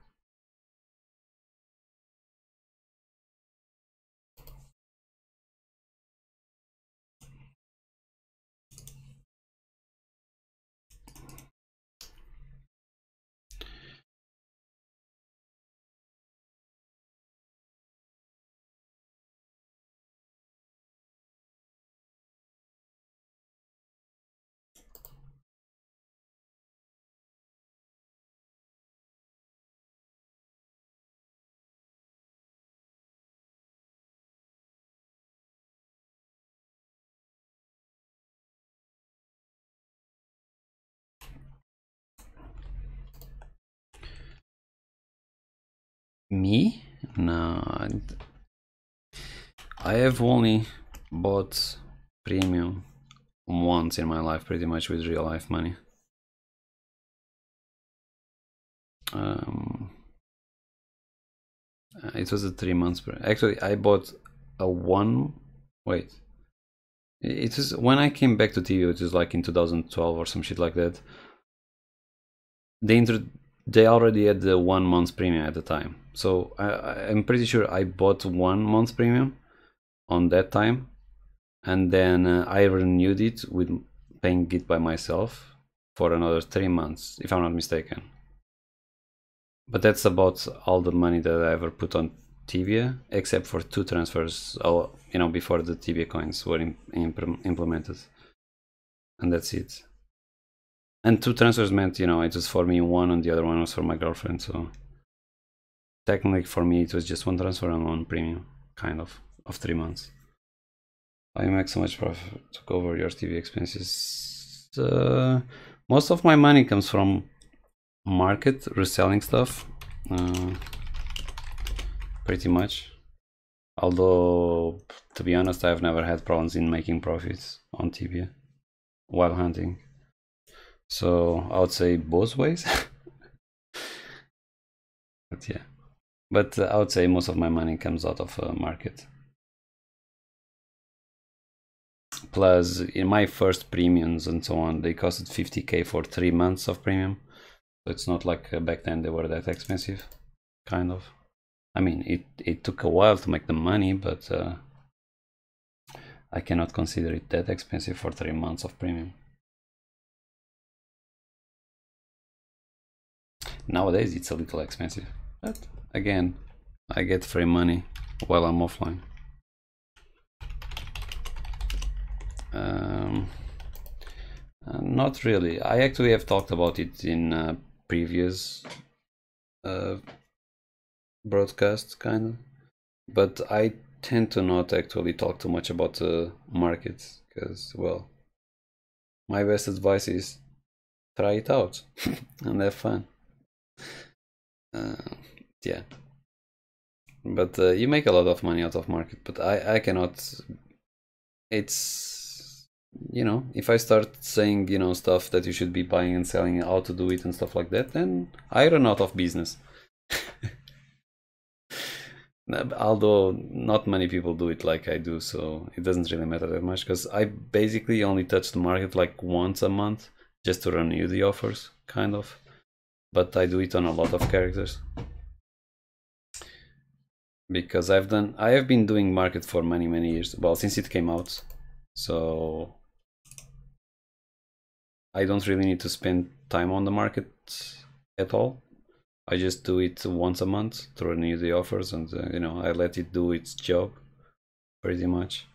Me? No, I have only bought premium once in my life, pretty much with real life money. It was a 3 months. Actually, I bought a one. Wait, it was when I came back to TV. It was like in 2012 or some shit like that. They already had the 1 month premium at the time, so I'm pretty sure I bought 1 month premium on that time, and then I renewed it with paying it by myself for another 3 months, if I'm not mistaken. But that's about all the money that I ever put on Tibia, except for 2 transfers, before the Tibia coins were implemented, and that's it. And 2 transfers meant, it was for me one, and the other one was for my girlfriend. So technically, for me, it was just 1 transfer and 1 premium, kind of 3 months. I make so much profit to cover your TV expenses. Most of my money comes from market reselling stuff, pretty much. Although, to be honest, I've never had problems in making profits on TV while hunting. So I would say both ways. But yeah, I would say most of my money comes out of market. Plus, in my first premiums and so on, they costed 50k for 3 months of premium. So it's not like back then they were that expensive, kind of. I mean, it took a while to make the money, but I cannot consider it that expensive for 3 months of premium. Nowadays it's a little expensive, but again, I get free money while I'm offline. Not really. I actually have talked about it in previous broadcasts, kind of, but I tend to not actually talk too much about the markets, because, well, my best advice is try it out and have fun. Yeah, but you make a lot of money out of market, but I cannot. It's, if I start saying, stuff that you should be buying and selling, how to do it and stuff like that, then I run out of business. Although not many people do it like I do, so it doesn't really matter that much, because I basically only touch the market like once a month just to renew the offers, kind of. But I do it on a lot of characters, because I have been doing market for many years, well, since it came out, so I don't really need to spend time on the market at all. I just do it once a month to renew the offers, and I let it do its job, pretty much.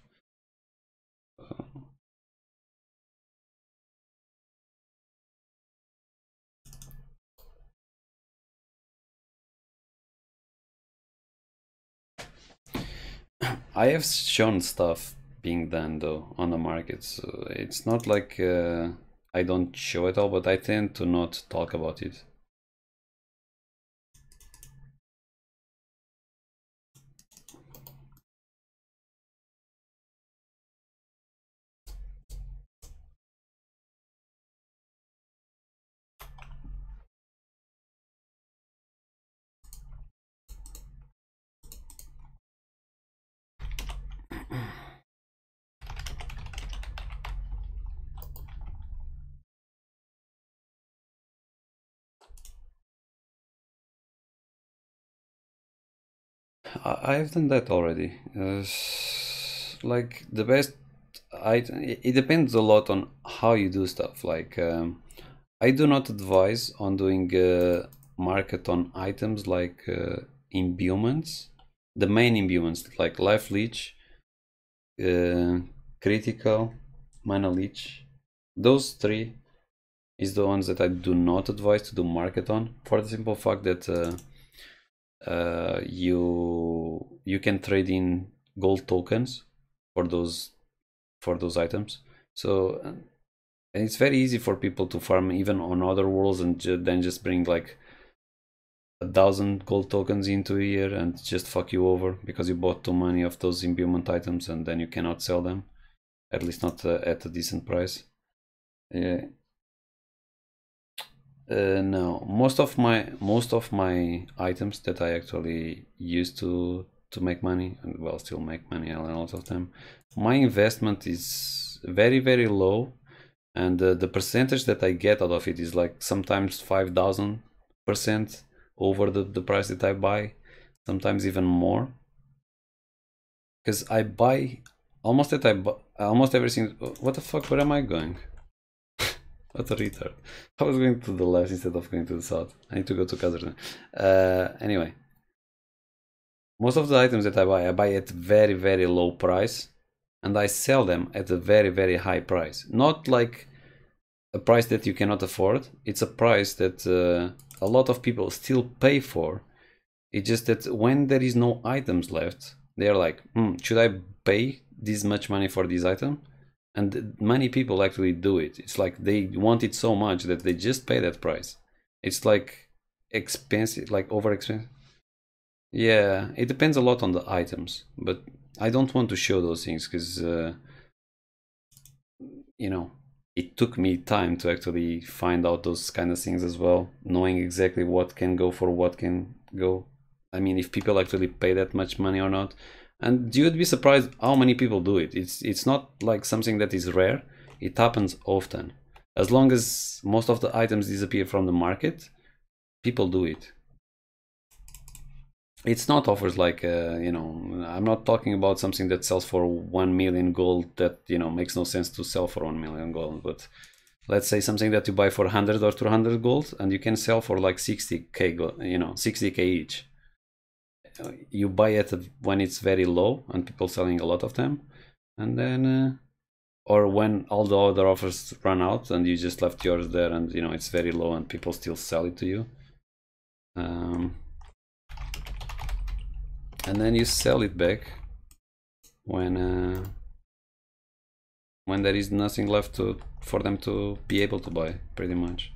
I have shown stuff being done though on the market, so it's not like I don't show it all, but I tend to not talk about it. I've done that already. Like the best item, it depends a lot on how you do stuff. Like I do not advise on doing market on items like imbuements, the main imbuements like life leech, critical, mana leech. Those three is the ones that I do not advise to do market on, for the simple fact that you can trade in gold tokens for those items. So and it's very easy for people to farm even on other worlds and then just bring like 1,000 gold tokens into here and just fuck you over because you bought too many of those imbuement items and then you cannot sell them, at least not at a decent price. Yeah. No, most of my items that I actually use to make money, and well, still make money a lot of them, my investment is very low, and the percentage that I get out of it is like sometimes 5,000% over the price that I buy, sometimes even more, because I buy almost everything. What the fuck? Where am I going? What a retard. I was going to the left instead of going to the south. I need to go to Kazakhstan. Anyway. Most of the items that I buy at very low price. And I sell them at a very high price. Not like a price that you cannot afford. It's a price that a lot of people still pay for. It's just that when there is no items left, they're like, should I pay this much money for this item? And many people actually do it. It's like they want it so much that they just pay that price. It's like expensive, like over expensive. Yeah, it depends a lot on the items, but I don't want to show those things because, you know, it took me time to actually find out those kind of things as well, knowing exactly what can go for what can go. I mean, if people actually pay that much money or not. And you would be surprised how many people do it. It's not like something that is rare. It happens often. As long as most of the items disappear from the market, people do it. It's not offers like, you know, I'm not talking about something that sells for 1 million gold that, you know, makes no sense to sell for 1 million gold. But let's say something that you buy for 100 or 200 gold and you can sell for like 60k gold, you know, 60k each. You buy it when it's very low and people selling a lot of them, and then or when all the other offers run out and you just left yours there and you know it's very low and people still sell it to you, and then you sell it back when there is nothing left for them to be able to buy, pretty much.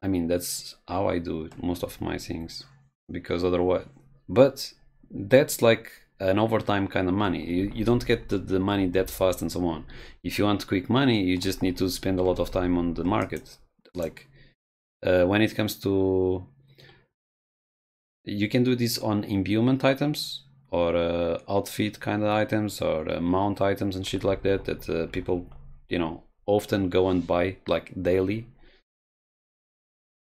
I mean, that's how I do most of my things. Because otherwise, but that's like an overtime kind of money. You don't get the money that fast and so on. If you want quick money, you just need to spend a lot of time on the market. Like when it comes to, you can do this on imbuement items or outfit kind of items or mount items and shit like that, that people, you know, often go and buy like daily.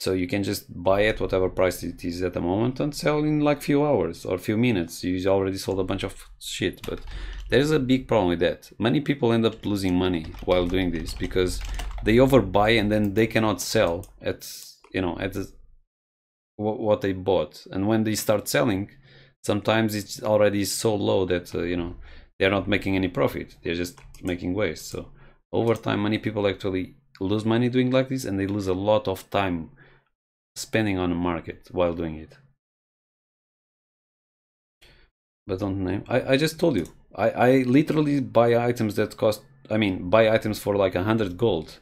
So you can just buy at whatever price it is at the moment and sell in like few hours or few minutes. You already sold a bunch of shit, but there's a big problem with that. Many people end up losing money while doing this because they overbuy and then they cannot sell at, you know, at what they bought. And when they start selling, sometimes it's already so low that you know, they're not making any profit, they're just making waste. So over time many people actually lose money doing like this, and they lose a lot of time spending on the market while doing it. But don't name, I just told you, I literally buy items that cost, I mean buy items for like 100 gold,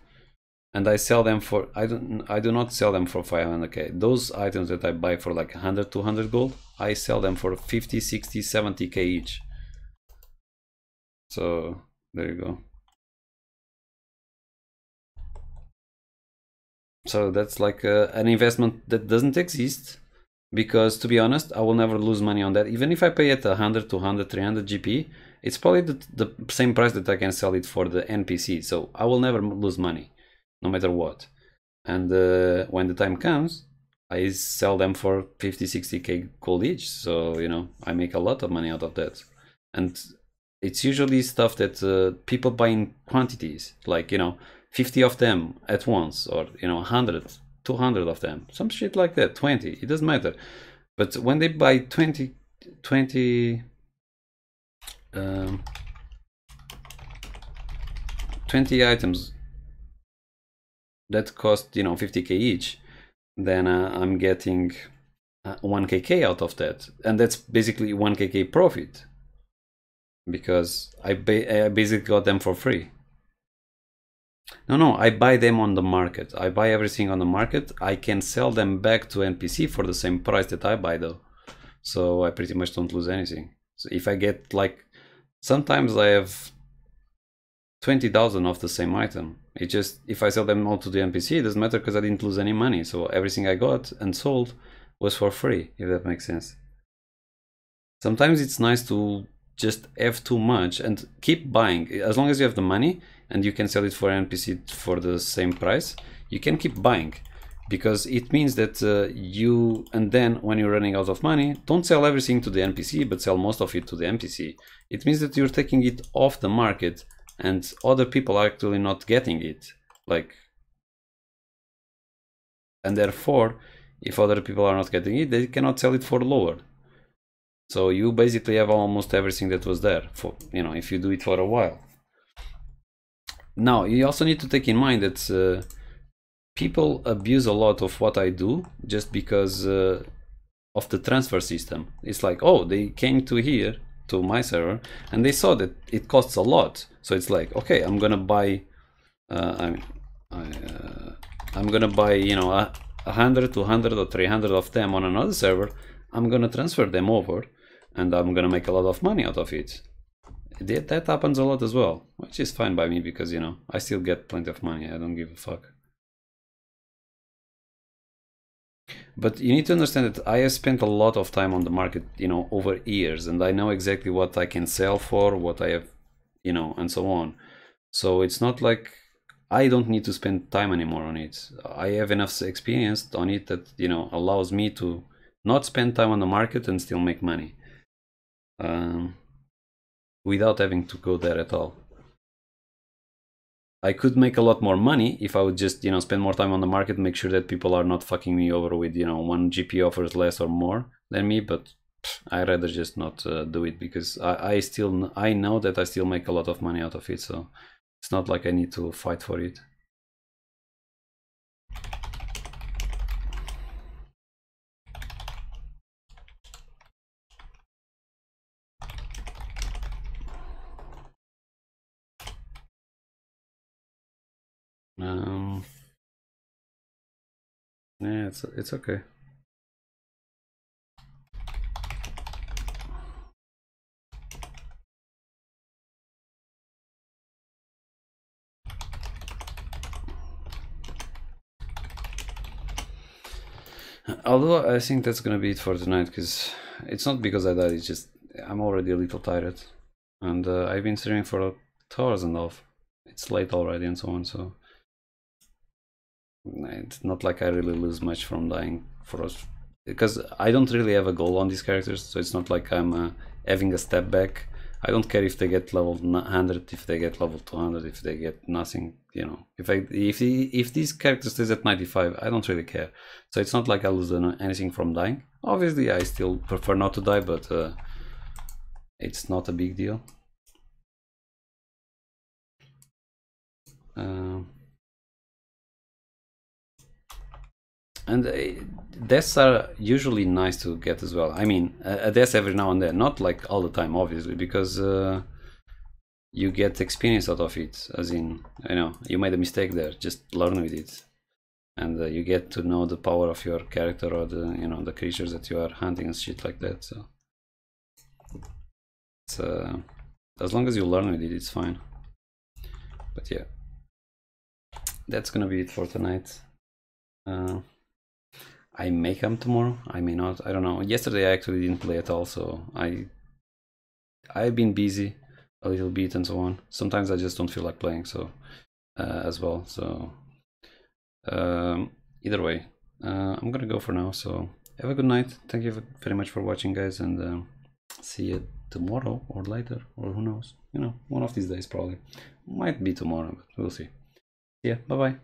and I sell them for, I do not sell them for 500k. Those items that I buy for like 100, 200 gold, I sell them for 50, 60, 70k each. So there you go. So that's like an investment that doesn't exist, because to be honest, I will never lose money on that. Even if I pay it 100, 200, 300 GP, it's probably the same price that I can sell it for the NPC. So I will never lose money, no matter what. And when the time comes, I sell them for 50, 60k gold each. So, you know, I make a lot of money out of that. And it's usually stuff that people buy in quantities, like, you know, 50 of them at once, or, you know, 100, 200 of them, some shit like that, 20, it doesn't matter. But when they buy 20 items that cost, you know, 50k each, then I'm getting 1kk out of that, and that's basically 1kk profit, because I basically got them for free. No, I buy them on the market. I buy everything on the market. I can sell them back to NPC for the same price that I buy though. So I pretty much don't lose anything. So if I get like, sometimes I have 20,000 of the same item. It just, if I sell them all to the NPC, it doesn't matter because I didn't lose any money. So everything I got and sold was for free, if that makes sense. Sometimes it's nice to just have too much and keep buying. As long as you have the money and you can sell it for an NPC for the same price, you can keep buying, because it means that you, and then when you're running out of money, don't sell everything to the NPC, but sell most of it to the NPC. It means that you're taking it off the market and other people are actually not getting it. Like, and therefore, if other people are not getting it, they cannot sell it for lower. So you basically have almost everything that was there for, you know, if you do it for a while. Now, you also need to take in mind that people abuse a lot of what I do just because of the transfer system. It's like, oh, they came to here, to my server, and they saw that it costs a lot. So it's like, okay, I'm gonna buy, I'm gonna buy, you know, 100, 200 or 300 of them on another server. I'm gonna transfer them over, and I'm gonna make a lot of money out of it. That happens a lot as well, which is fine by me, because, you know, I still get plenty of money. I don't give a fuck. But you need to understand that I have spent a lot of time on the market, you know, over years, and I know exactly what I can sell for, what I have, you know, and so on. So it's not like I don't need to spend time anymore on it. I have enough experience on it that, you know, allows me to not spend time on the market and still make money. Without having to go there at all. I could make a lot more money if I would just, you know, spend more time on the market, make sure that people are not fucking me over with, you know, one GP offers less or more than me, but I'd rather just not do it, because I know that I still make a lot of money out of it, so it's not like I need to fight for it. Yeah, it's okay. Although I think that's gonna be it for tonight, because it's not because I died, it's just I'm already a little tired, and I've been streaming for 2 hours and a half. It's late already and so on, so it's not like I really lose much from dying for us, because I don't really have a goal on these characters, so it's not like I'm having a step back. I don't care if they get level 100, if they get level 200, if they get nothing, you know. If these characters stays at 95, I don't really care. So it's not like I lose anything from dying. Obviously, I still prefer not to die, but it's not a big deal. And deaths are usually nice to get as well. I mean, a death every now and then, not like all the time, obviously, because you get experience out of it. As in, you know, you made a mistake there, just learn with it, and you get to know the power of your character or the, you know, the creatures that you are hunting and shit like that. So it's as long as you learn with it, it's fine. But yeah, that's gonna be it for tonight. I may come tomorrow, I may not, I don't know. Yesterday I actually didn't play at all, so I've been busy a little bit and so on. Sometimes I just don't feel like playing, so as well. So either way, I'm gonna go for now. So have a good night. Thank you very much for watching, guys, and see you tomorrow or later, or who knows. You know, one of these days probably. Might be tomorrow, but we'll see. Yeah, bye bye.